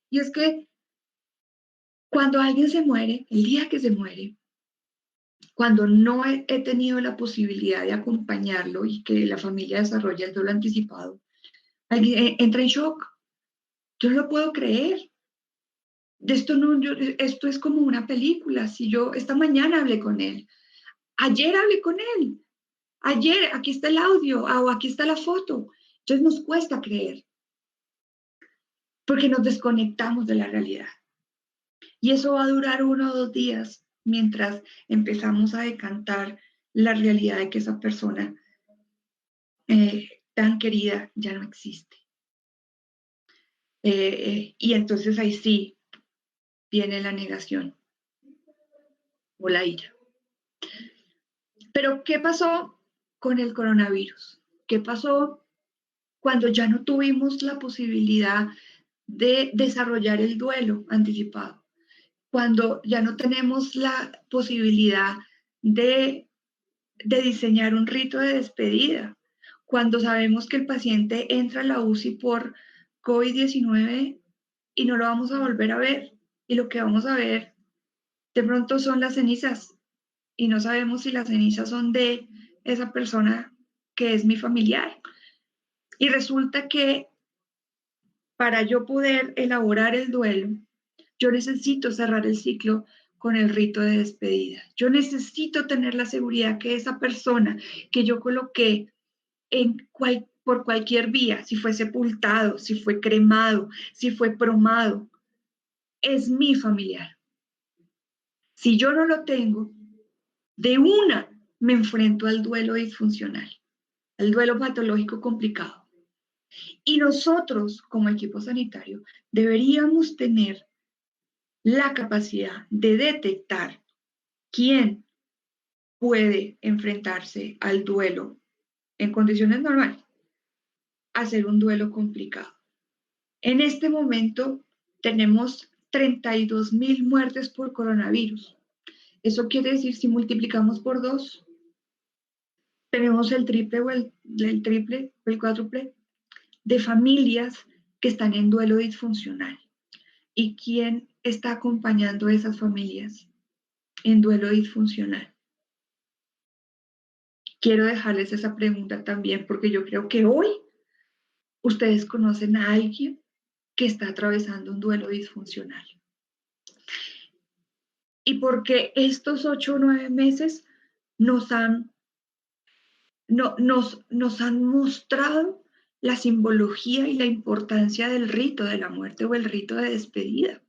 Y es que cuando alguien se muere, el día que se muere, cuando no he tenido la posibilidad de acompañarlo y que la familia desarrolle el duelo anticipado, alguien entra en shock. Yo no lo puedo creer. Esto es como una película. Si yo esta mañana hablé con él, ayer hablé con él, ayer aquí está el audio o aquí está la foto. Entonces nos cuesta creer porque nos desconectamos de la realidad. Y eso va a durar 1 o 2 días mientras empezamos a decantar la realidad de que esa persona tan querida ya no existe. Y entonces ahí sí viene la negación o la ira. Pero ¿qué pasó con el coronavirus? ¿Qué pasó cuando ya no tuvimos la posibilidad de desarrollar el duelo anticipado? Cuando ya no tenemos la posibilidad de diseñar un rito de despedida, cuando sabemos que el paciente entra a la UCI por COVID-19 y no lo vamos a volver a ver, y lo que vamos a ver de pronto son las cenizas, y no sabemos si las cenizas son de esa persona que es mi familiar. Y resulta que para yo poder elaborar el duelo, yo necesito cerrar el ciclo con el rito de despedida. Yo necesito tener la seguridad que esa persona que yo coloqué por cualquier vía, si fue sepultado, si fue cremado, si fue promado, es mi familiar. Si yo no lo tengo, de una me enfrento al duelo disfuncional, al duelo patológico complicado. Y nosotros, como equipo sanitario, deberíamos tener la capacidad de detectar quién puede enfrentarse al duelo en condiciones normales, hacer un duelo complicado. En este momento tenemos 32.000 muertes por coronavirus. Eso quiere decir, si multiplicamos por 2, tenemos el triple o el triple o el cuádruple de familias que están en duelo disfuncional. ¿Y quién está acompañando a esas familias en duelo disfuncional? Quiero dejarles esa pregunta también porque yo creo que hoy ustedes conocen a alguien que está atravesando un duelo disfuncional. Y porque estos 8 o 9 meses nos han mostrado la simbología y la importancia del rito de la muerte o el rito de despedida.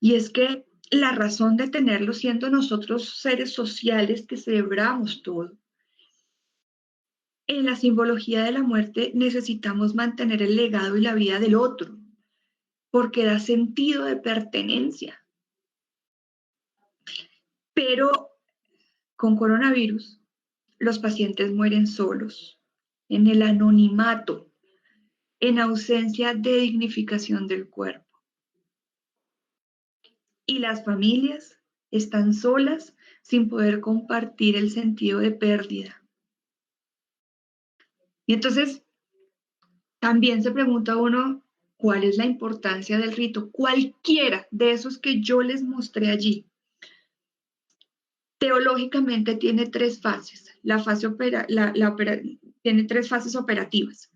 Y es que la razón de tenerlo, siendo nosotros seres sociales que celebramos todo. En la simbología de la muerte necesitamos mantener el legado y la vida del otro, porque da sentido de pertenencia. Pero con coronavirus, los pacientes mueren solos, en el anonimato, en ausencia de dignificación del cuerpo. Y las familias están solas sin poder compartir el sentido de pérdida. Y entonces también se pregunta uno, ¿cuál es la importancia del rito? Cualquiera de esos que yo les mostré allí, teológicamente tiene tres fases. Tiene tres fases operativas.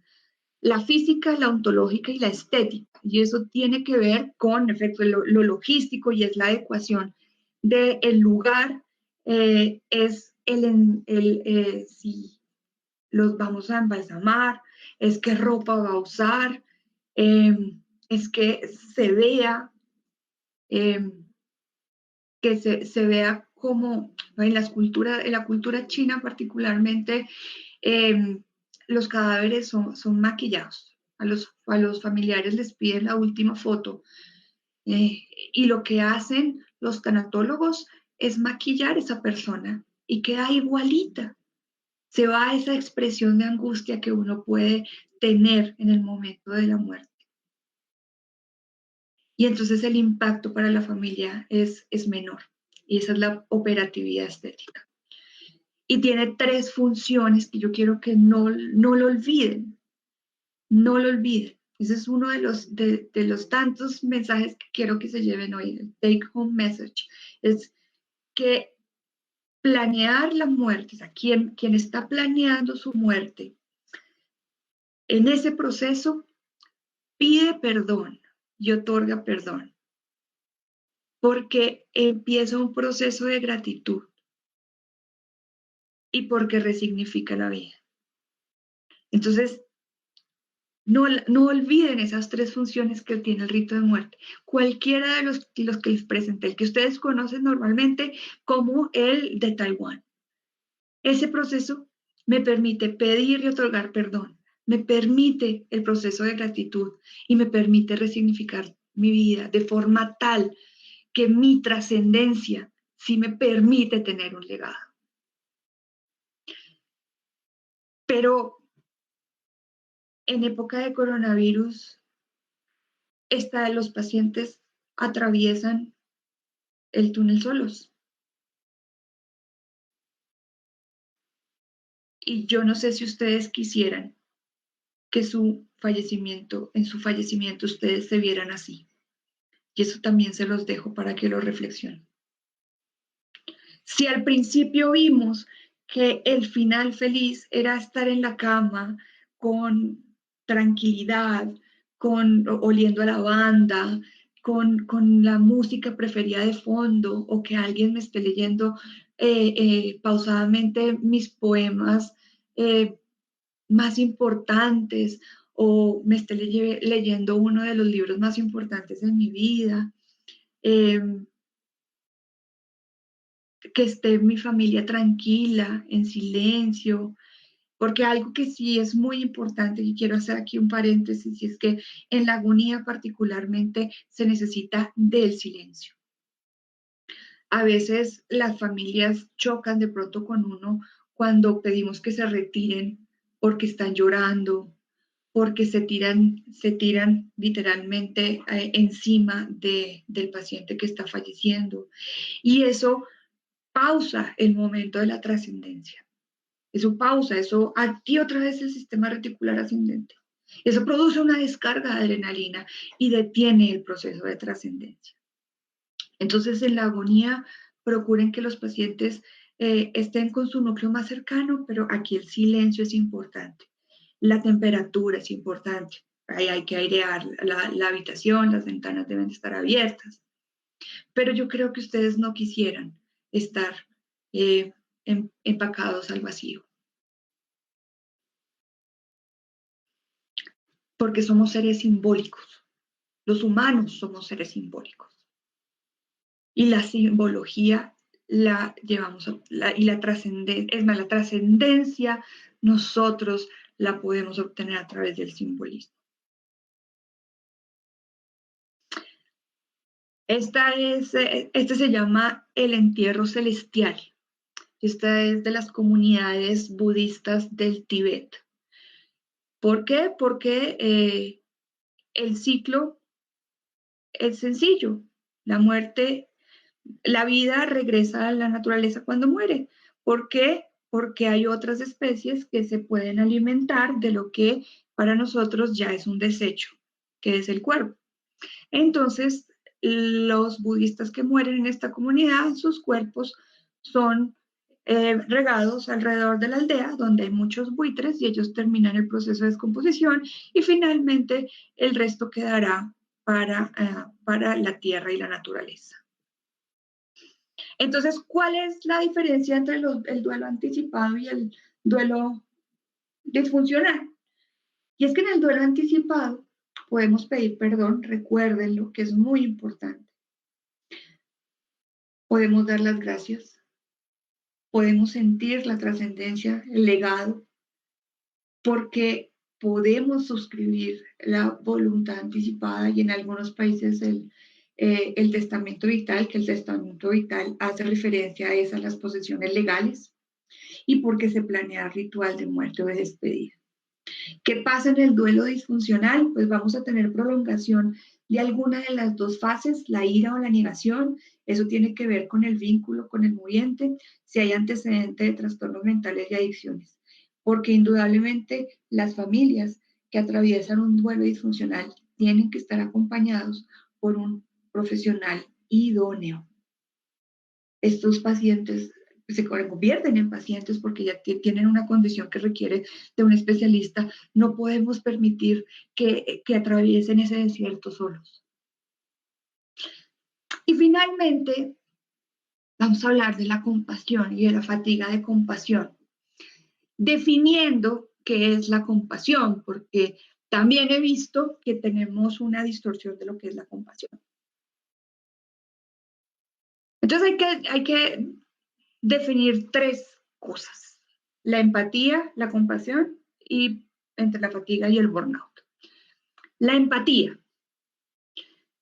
La física, la ontológica y la estética. Y eso tiene que ver con, en efecto, lo logístico y es la adecuación del lugar, si los vamos a embalsamar, es qué ropa va a usar, eh, es que se vea, eh, se vea como en la cultura china particularmente, eh, los cadáveres son maquillados. A los familiares les piden la última foto y lo que hacen los tanatólogos es maquillar a esa persona y queda igualita. Se va a esa expresión de angustia que uno puede tener en el momento de la muerte. Y entonces el impacto para la familia es menor. Y esa es la operatividad estética. Y tiene tres funciones que yo quiero que no lo olviden. No lo olviden. Ese es uno de los tantos mensajes que quiero que se lleven hoy. El take home message. Es que planear la muerte, o sea, quien está planeando su muerte, en ese proceso pide perdón y otorga perdón, porque empieza un proceso de gratitud y porque resignifica la vida. Entonces, no olviden esas tres funciones que tiene el rito de muerte. Cualquiera de los que les presenté, el que ustedes conocen normalmente como el de Taiwán. Ese proceso me permite pedir y otorgar perdón, me permite el proceso de gratitud y me permite resignificar mi vida de forma tal que mi trascendencia sí me permite tener un legado. Pero en época de coronavirus, los pacientes atraviesan el túnel solos. Y yo no sé si ustedes quisieran que en su fallecimiento ustedes se vieran así. Y eso también se los dejo para que lo reflexionen. Si al principio vimos que el final feliz era estar en la cama con tranquilidad, oliendo a lavanda, con la música preferida de fondo, o que alguien me esté leyendo pausadamente mis poemas más importantes, o me esté leyendo uno de los libros más importantes de mi vida. Eh, que esté mi familia tranquila, en silencio, porque algo que sí es muy importante, y quiero hacer aquí un paréntesis, y es que en la agonía particularmente se necesita del silencio. A veces las familias chocan de pronto con uno cuando pedimos que se retiren porque están llorando, porque se tiran literalmente encima del paciente que está falleciendo. Y eso pausa el momento de la trascendencia. Eso pausa, eso activa otra vez el sistema reticular ascendente. Eso produce una descarga de adrenalina y detiene el proceso de trascendencia. Entonces, en la agonía, procuren que los pacientes estén con su núcleo más cercano, pero aquí el silencio es importante. La temperatura es importante. Ahí hay que airear la habitación, las ventanas deben estar abiertas. Pero yo creo que ustedes no quisieran estar eh, empacados al vacío, porque somos seres simbólicos. Los humanos somos seres simbólicos. y la simbología la llevamos y la trascendencia, es más, la trascendencia nosotros la podemos obtener a través del simbolismo. Este se llama el entierro celestial. Esta es de las comunidades budistas del Tíbet. ¿Por qué? Porque el ciclo es sencillo. La muerte, la vida regresa a la naturaleza cuando muere. ¿Por qué? Porque hay otras especies que se pueden alimentar de lo que para nosotros ya es un desecho, que es el cuerpo. Entonces, los budistas que mueren en esta comunidad, sus cuerpos son regados alrededor de la aldea, donde hay muchos buitres y ellos terminan el proceso de descomposición y finalmente el resto quedará para la tierra y la naturaleza. Entonces, ¿cuál es la diferencia entre el duelo anticipado y el duelo disfuncional? Y es que en el duelo anticipado podemos pedir perdón, recuérdenlo, que es muy importante. Podemos dar las gracias, podemos sentir la trascendencia, el legado, porque podemos suscribir la voluntad anticipada y en algunos países el testamento vital, que el testamento vital hace referencia a esas las posesiones legales, y porque se planea ritual de muerte o de despedida. ¿Qué pasa en el duelo disfuncional? Pues vamos a tener prolongación de alguna de las dos fases, la ira o la negación. Eso tiene que ver con el vínculo con el muriente, si hay antecedente de trastornos mentales y adicciones. Porque indudablemente las familias que atraviesan un duelo disfuncional tienen que estar acompañados por un profesional idóneo. Estos pacientes se convierten en pacientes porque ya tienen una condición que requiere de un especialista. No podemos permitir que atraviesen ese desierto solos. Y finalmente, vamos a hablar de la compasión y de la fatiga de compasión, definiendo qué es la compasión, porque también he visto que tenemos una distorsión de lo que es la compasión. Entonces hay que definir tres cosas: la empatía, la compasión y entre la fatiga y el burnout. La empatía.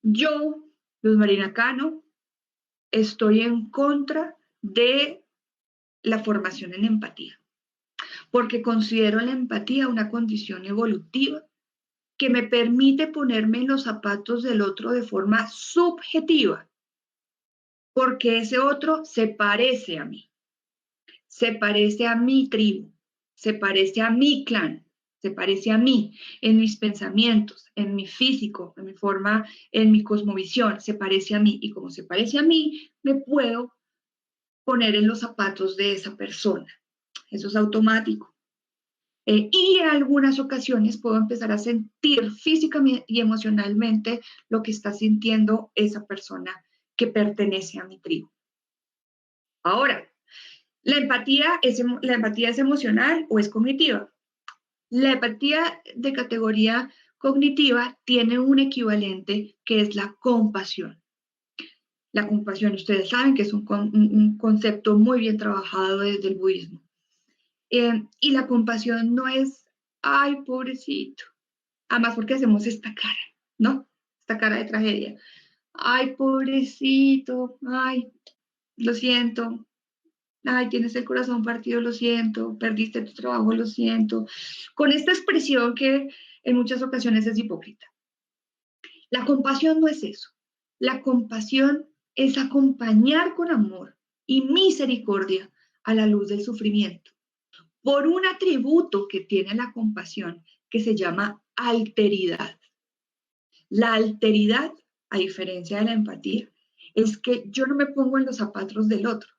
Yo, Luz Marina Cano, estoy en contra de la formación en empatía, porque considero la empatía una condición evolutiva que me permite ponerme en los zapatos del otro de forma subjetiva, porque ese otro se parece a mí. Se parece a mi tribu, se parece a mi clan, se parece a mí en mis pensamientos, en mi físico, en mi forma, en mi cosmovisión, se parece a mí. Y como se parece a mí, me puedo poner en los zapatos de esa persona. Eso es automático. Y en algunas ocasiones puedo empezar a sentir físicamente y emocionalmente lo que está sintiendo esa persona que pertenece a mi tribu. Ahora, ¿la empatía es emocional o es cognitiva? La empatía de categoría cognitiva tiene un equivalente que es la compasión. La compasión, ustedes saben que es un concepto muy bien trabajado desde el budismo. Y la compasión no es, ay, pobrecito. Además, porque hacemos esta cara, ¿no? Esta cara de tragedia. Ay, pobrecito, ay, lo siento, ay, tienes el corazón partido, lo siento, perdiste tu trabajo, lo siento. Con esta expresión que en muchas ocasiones es hipócrita. La compasión no es eso. La compasión es acompañar con amor y misericordia a la luz del sufrimiento por un atributo que tiene la compasión que se llama alteridad. La alteridad, a diferencia de la empatía, es que yo no me pongo en los zapatos del otro.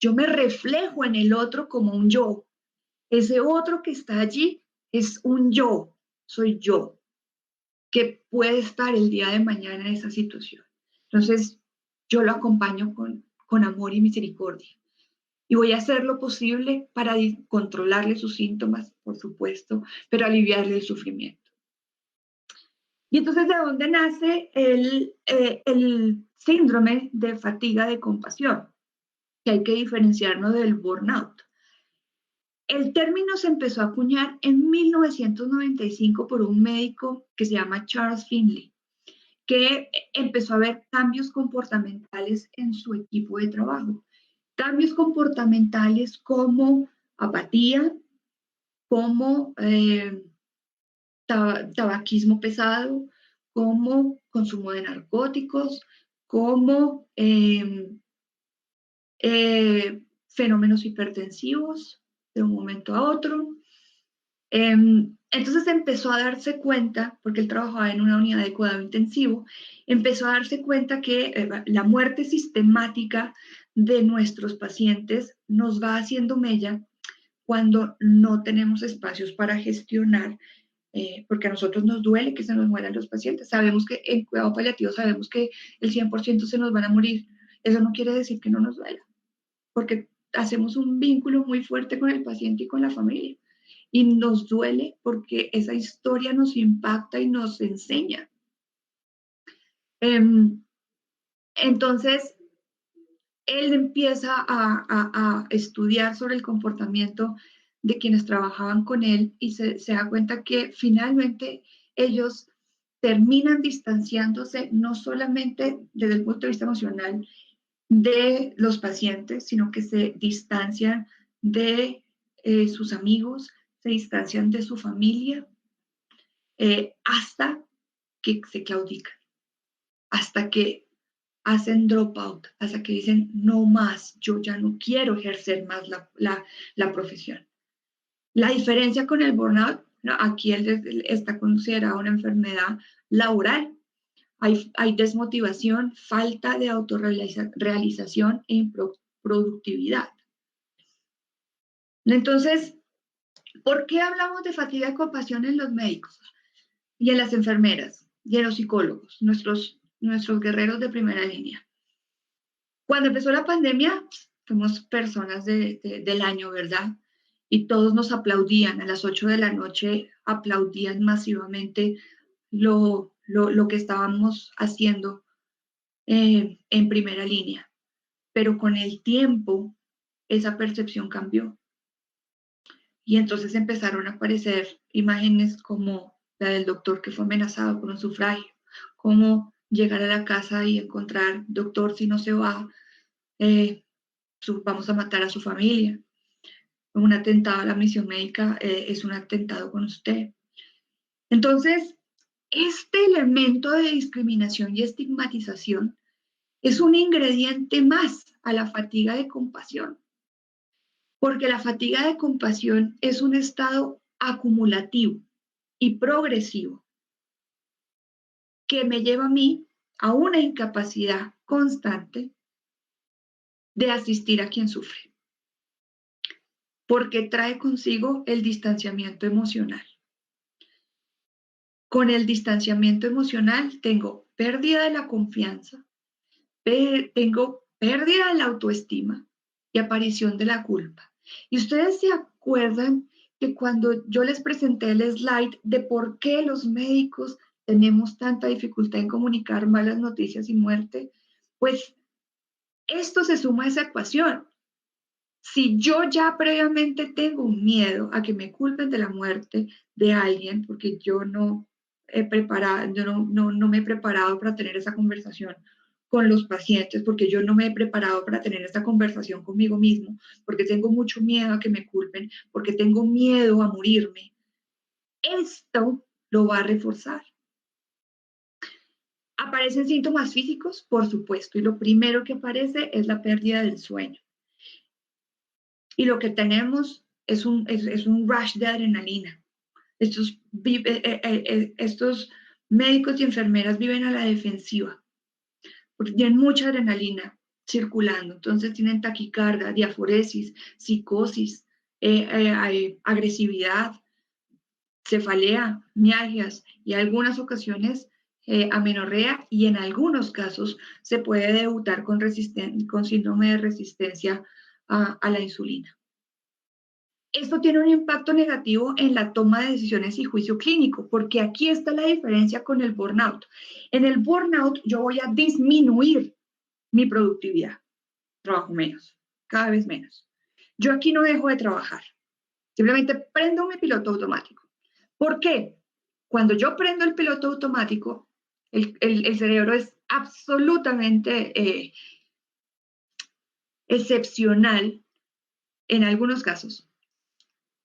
Yo me reflejo en el otro como un yo. Ese otro que está allí es un yo, soy yo, que puede estar el día de mañana en esa situación. Entonces, yo lo acompaño con amor y misericordia. Y voy a hacer lo posible para controlarle sus síntomas, por supuesto, pero aliviarle el sufrimiento. Y entonces, ¿de dónde nace el síndrome de fatiga de compasión, que hay que diferenciarlo del burnout. El término se empezó a acuñar en 1995 por un médico que se llama Charles Finley, que empezó a ver cambios comportamentales en su equipo de trabajo. Cambios comportamentales como apatía, como tabaquismo pesado, como consumo de narcóticos, como fenómenos hipertensivos de un momento a otro. Entonces empezó a darse cuenta, porque él trabajaba en una unidad de cuidado intensivo, empezó a darse cuenta que la muerte sistemática de nuestros pacientes nos va haciendo mella cuando no tenemos espacios para gestionar, porque a nosotros nos duele que se nos mueran los pacientes. Sabemos que en cuidado paliativo sabemos que el 100% se nos van a morir. Eso no quiere decir que no nos duela, porque hacemos un vínculo muy fuerte con el paciente y con la familia. Y nos duele porque esa historia nos impacta y nos enseña. Entonces, él empieza a estudiar sobre el comportamiento de quienes trabajaban con él y se da cuenta que finalmente ellos terminan distanciándose no solamente desde el punto de vista emocional de los pacientes, sino que se distancian de sus amigos, se distancian de su familia, hasta que se claudican, hasta que hacen dropout, hasta que dicen, no más, yo ya no quiero ejercer más la profesión. La diferencia con el burnout, ¿no? Aquí él está considerado una enfermedad laboral. Hay desmotivación, falta de autorrealización e productividad. Entonces, ¿por qué hablamos de fatiga de compasión en los médicos y en las enfermeras y en los psicólogos, nuestros guerreros de primera línea? Cuando empezó la pandemia, fuimos personas del año, ¿verdad? Y todos nos aplaudían. A las 8 de la noche aplaudían masivamente lo que estábamos haciendo en primera línea. Pero con el tiempo, esa percepción cambió. Y entonces empezaron a aparecer imágenes como la del doctor que fue amenazado con un sufragio, como llegar a la casa y encontrar, doctor, si no se va, vamos a matar a su familia. Un atentado a la misión médica es un atentado con usted. Entonces, este elemento de discriminación y estigmatización es un ingrediente más a la fatiga de compasión, porque la fatiga de compasión es un estado acumulativo y progresivo que me lleva a mí a una incapacidad constante de asistir a quien sufre, porque trae consigo el distanciamiento emocional. Con el distanciamiento emocional tengo pérdida de la confianza, tengo pérdida de la autoestima y aparición de la culpa. Y ustedes se acuerdan que cuando yo les presenté el slide de por qué los médicos tenemos tanta dificultad en comunicar malas noticias y muerte, pues esto se suma a esa ecuación. Si yo ya previamente tengo un miedo a que me culpen de la muerte de alguien, porque yo no me he preparado para tener esa conversación con los pacientes, porque yo no me he preparado para tener esta conversación conmigo mismo, porque tengo mucho miedo a que me culpen, porque tengo miedo a morirme. Esto lo va a reforzar. ¿Aparecen síntomas físicos? Por supuesto, y lo primero que aparece es la pérdida del sueño. Y lo que tenemos es un rush de adrenalina. Estos médicos y enfermeras viven a la defensiva, porque tienen mucha adrenalina circulando. Entonces tienen taquicardia, diaforesis, psicosis, agresividad, cefalea, mialgias y en algunas ocasiones amenorrea, y en algunos casos se puede debutar con síndrome de resistencia a la insulina. Esto tiene un impacto negativo en la toma de decisiones y juicio clínico, porque aquí está la diferencia con el burnout. En el burnout yo voy a disminuir mi productividad, trabajo menos, cada vez menos. Yo aquí no dejo de trabajar, simplemente prendo mi piloto automático. ¿Por qué? Cuando yo prendo el piloto automático, el cerebro es absolutamente excepcional en algunos casos.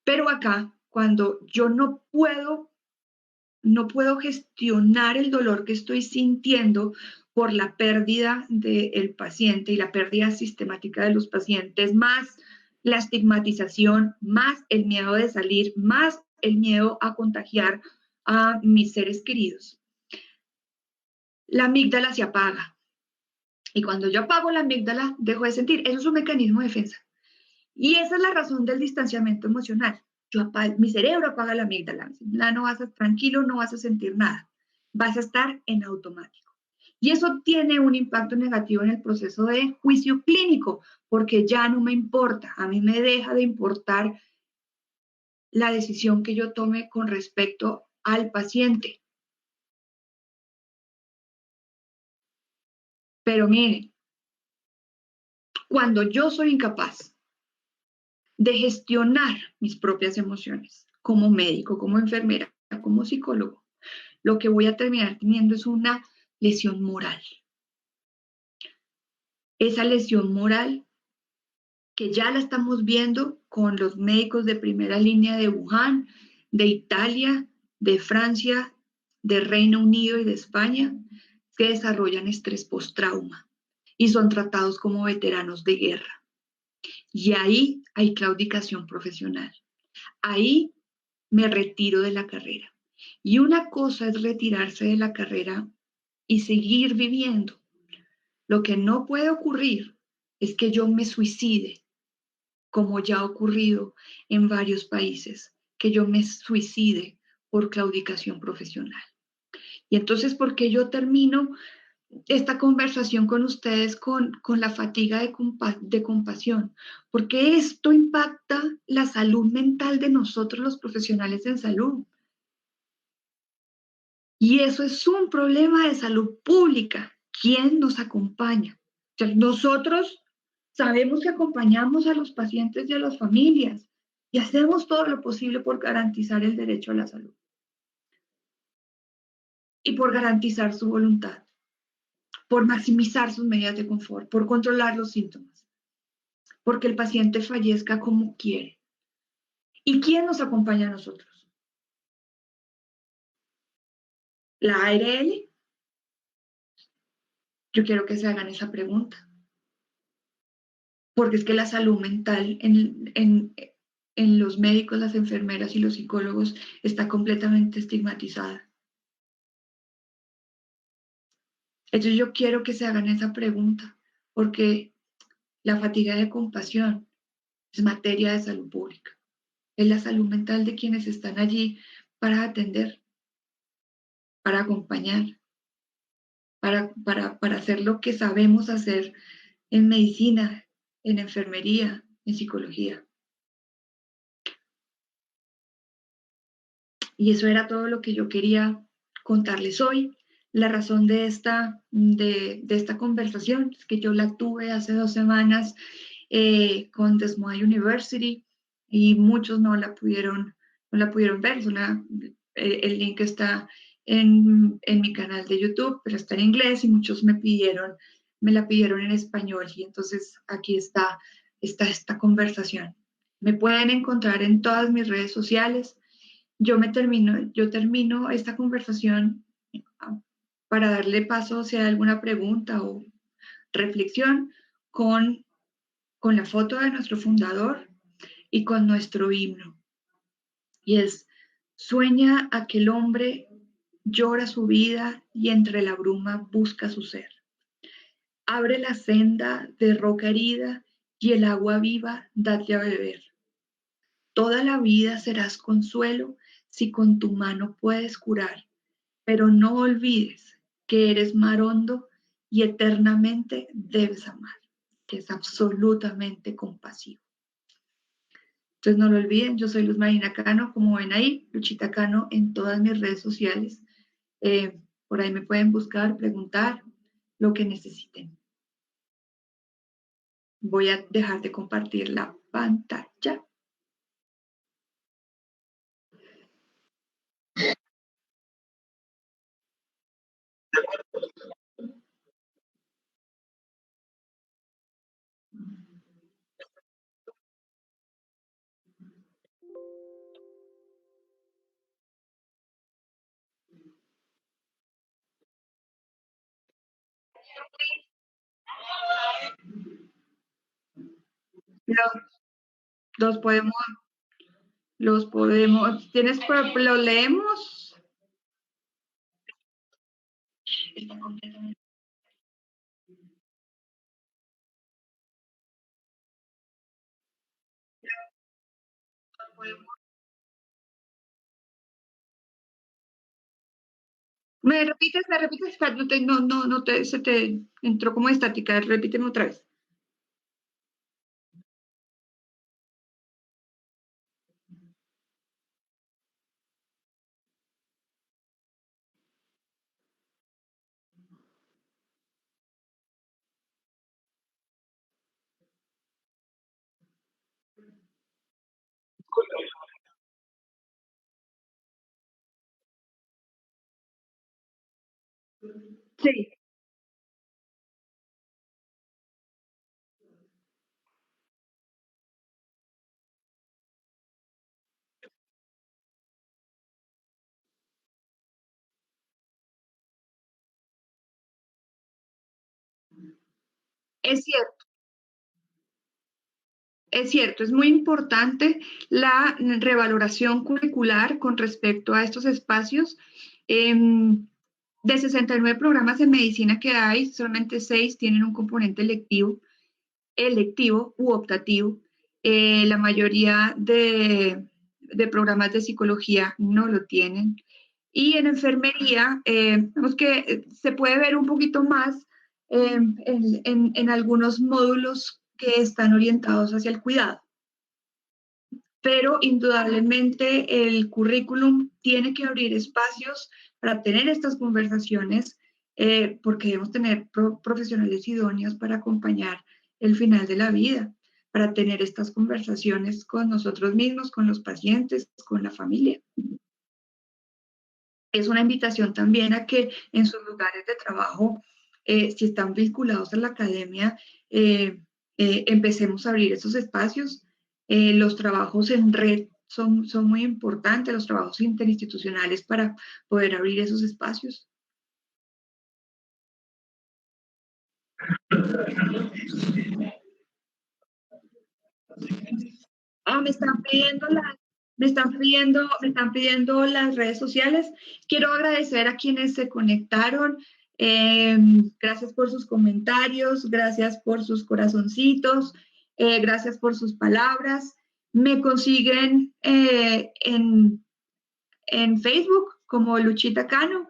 Pero acá, cuando yo no puedo gestionar el dolor que estoy sintiendo por la pérdida del paciente y la pérdida sistemática de los pacientes, más la estigmatización, más el miedo de salir, más el miedo a contagiar a mis seres queridos. La amígdala se apaga. Y cuando yo apago la amígdala, dejo de sentir. Eso es un mecanismo de defensa. Y esa es la razón del distanciamiento emocional. Mi cerebro apaga la amígdala. No vas a tranquilo, no vas a sentir nada. Vas a estar en automático. Y eso tiene un impacto negativo en el proceso de juicio clínico, porque ya no me importa. A mí me deja de importar la decisión que yo tome con respecto al paciente. Pero miren, cuando yo soy incapaz de gestionar mis propias emociones como médico, como enfermera, como psicólogo, lo que voy a terminar teniendo es una lesión moral. Esa lesión moral que ya la estamos viendo con los médicos de primera línea de Wuhan, de Italia, de Francia, de Reino Unido y de España, que desarrollan estrés postrauma y son tratados como veteranos de guerra. Y ahí hay claudicación profesional. Ahí me retiro de la carrera. Y una cosa es retirarse de la carrera y seguir viviendo. Lo que no puede ocurrir es que yo me suicide, como ya ha ocurrido en varios países, que yo me suicide por claudicación profesional. Y entonces, ¿por qué yo termino esta conversación con ustedes con la fatiga de compasión? Porque esto impacta la salud mental de nosotros los profesionales en salud. Y eso es un problema de salud pública. ¿Quién nos acompaña? O sea, nosotros sabemos que acompañamos a los pacientes y a las familias y hacemos todo lo posible por garantizar el derecho a la salud y por garantizar su voluntad, por maximizar sus medidas de confort, por controlar los síntomas, porque el paciente fallezca como quiere. ¿Y quién nos acompaña a nosotros? ¿La ARL? Yo quiero que se hagan esa pregunta. Porque es que la salud mental en los médicos, las enfermeras y los psicólogos está completamente estigmatizada. Entonces yo quiero que se hagan esa pregunta, porque la fatiga de compasión es materia de salud pública. Es la salud mental de quienes están allí para atender, para acompañar, para hacer lo que sabemos hacer en medicina, en enfermería, en psicología. Y eso era todo lo que yo quería contarles hoy. La razón de esta conversación es que yo la tuve hace 2 semanas con Des Moines University y muchos no la pudieron ver. El link está en mi canal de YouTube, pero está en inglés y muchos me la pidieron en español. Y entonces aquí está esta conversación. Me pueden encontrar en todas mis redes sociales. Yo termino esta conversación para darle paso si hay alguna pregunta o reflexión con la foto de nuestro fundador y con nuestro himno. Y es: sueña aquel hombre, llora su vida y entre la bruma busca su ser. Abre la senda de roca herida y el agua viva date a beber. Toda la vida serás consuelo si con tu mano puedes curar, pero no olvides que eres mar hondo y eternamente debes amar, que es absolutamente compasivo. Entonces no lo olviden, yo soy Luz Marina Cano, como ven ahí, Luchita Cano en todas mis redes sociales. Por ahí me pueden buscar, preguntar lo que necesiten. Voy a dejar de compartir la pantalla. Los, los podemos, ¿tienes, lo leemos? Está completamente. Me repites, se te entró como estática, repíteme otra vez. Sí, es cierto. Es cierto, es muy importante la revaloración curricular con respecto a estos espacios. De 69 programas de medicina que hay, solamente 6 tienen un componente electivo u optativo. La mayoría de programas de psicología no lo tienen. Y en enfermería, vemos que se puede ver un poquito más en algunos módulos que están orientados hacia el cuidado, pero indudablemente el currículum tiene que abrir espacios para tener estas conversaciones, porque debemos tener profesionales idóneos para acompañar el final de la vida, para tener estas conversaciones con nosotros mismos, con los pacientes, con la familia. Es una invitación también a que en sus lugares de trabajo, si están vinculados a la academia, empecemos a abrir esos espacios. Los trabajos en red son muy importantes, los trabajos interinstitucionales para poder abrir esos espacios. Ah, me están pidiendo las redes sociales. Quiero agradecer a quienes se conectaron. Eh, Gracias por sus comentarios, gracias por sus corazoncitos, gracias por sus palabras. Me consiguen en Facebook como Luchita Cano,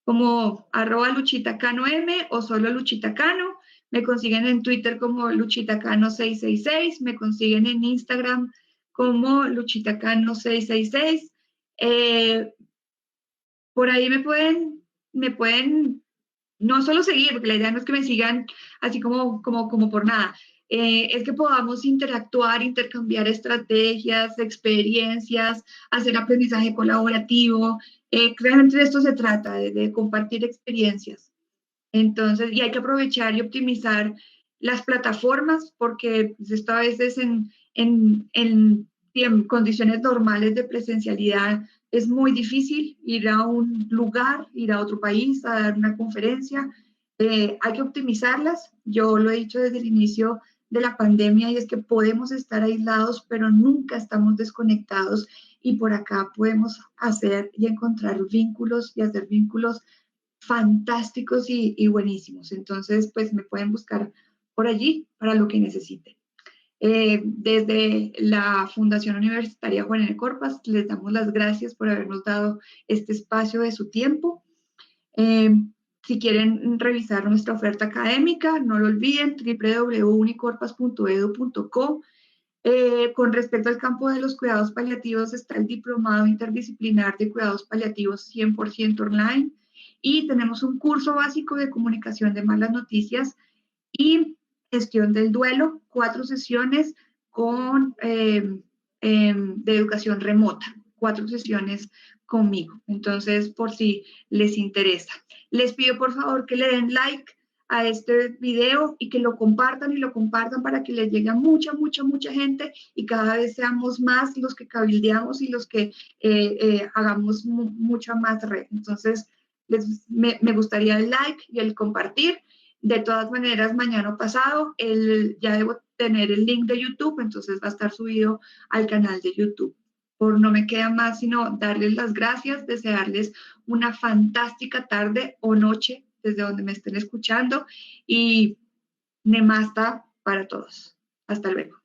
como @LuchitaCanoM o solo Luchita Cano. Me consiguen en Twitter como LuchitaCano666, me consiguen en Instagram como LuchitaCano666. Eh, por ahí me pueden no solo seguir, porque la idea no es que me sigan así como por nada, es que podamos interactuar, intercambiar estrategias, experiencias, hacer aprendizaje colaborativo. Realmente de esto se trata, de compartir experiencias. Entonces, y hay que aprovechar y optimizar las plataformas porque pues, esto a veces en condiciones normales de presencialidad es muy difícil ir a un lugar, ir a otro país, a dar una conferencia. Hay que optimizarlas. Yo lo he dicho desde el inicio de la pandemia y es que podemos estar aislados, pero nunca estamos desconectados y por acá podemos hacer y encontrar vínculos y hacer vínculos fantásticos y buenísimos. Entonces, pues me pueden buscar por allí para lo que necesiten. Desde la Fundación Universitaria Juan N. Corpas, les damos las gracias por habernos dado este espacio de su tiempo. Eh, si quieren revisar nuestra oferta académica, no lo olviden, www.unicorpas.edu.co. Con respecto al campo de los cuidados paliativos, está el Diplomado Interdisciplinar de Cuidados Paliativos 100% online y tenemos un curso básico de comunicación de malas noticias y gestión del duelo, 4 sesiones con, de educación remota, 4 sesiones conmigo. Entonces, por si les interesa. Les pido por favor que le den like a este video y que lo compartan y lo compartan para que les llegue a mucha, mucha, mucha gente y cada vez seamos más los que cabildeamos y los que hagamos mucha más red. Entonces, me gustaría el like y el compartir. De todas maneras, mañana o pasado ya debo tener el link de YouTube, entonces va a estar subido al canal de YouTube. Por no me queda más sino darles las gracias, desearles una fantástica tarde o noche desde donde me estén escuchando y Nemasta para todos. Hasta luego.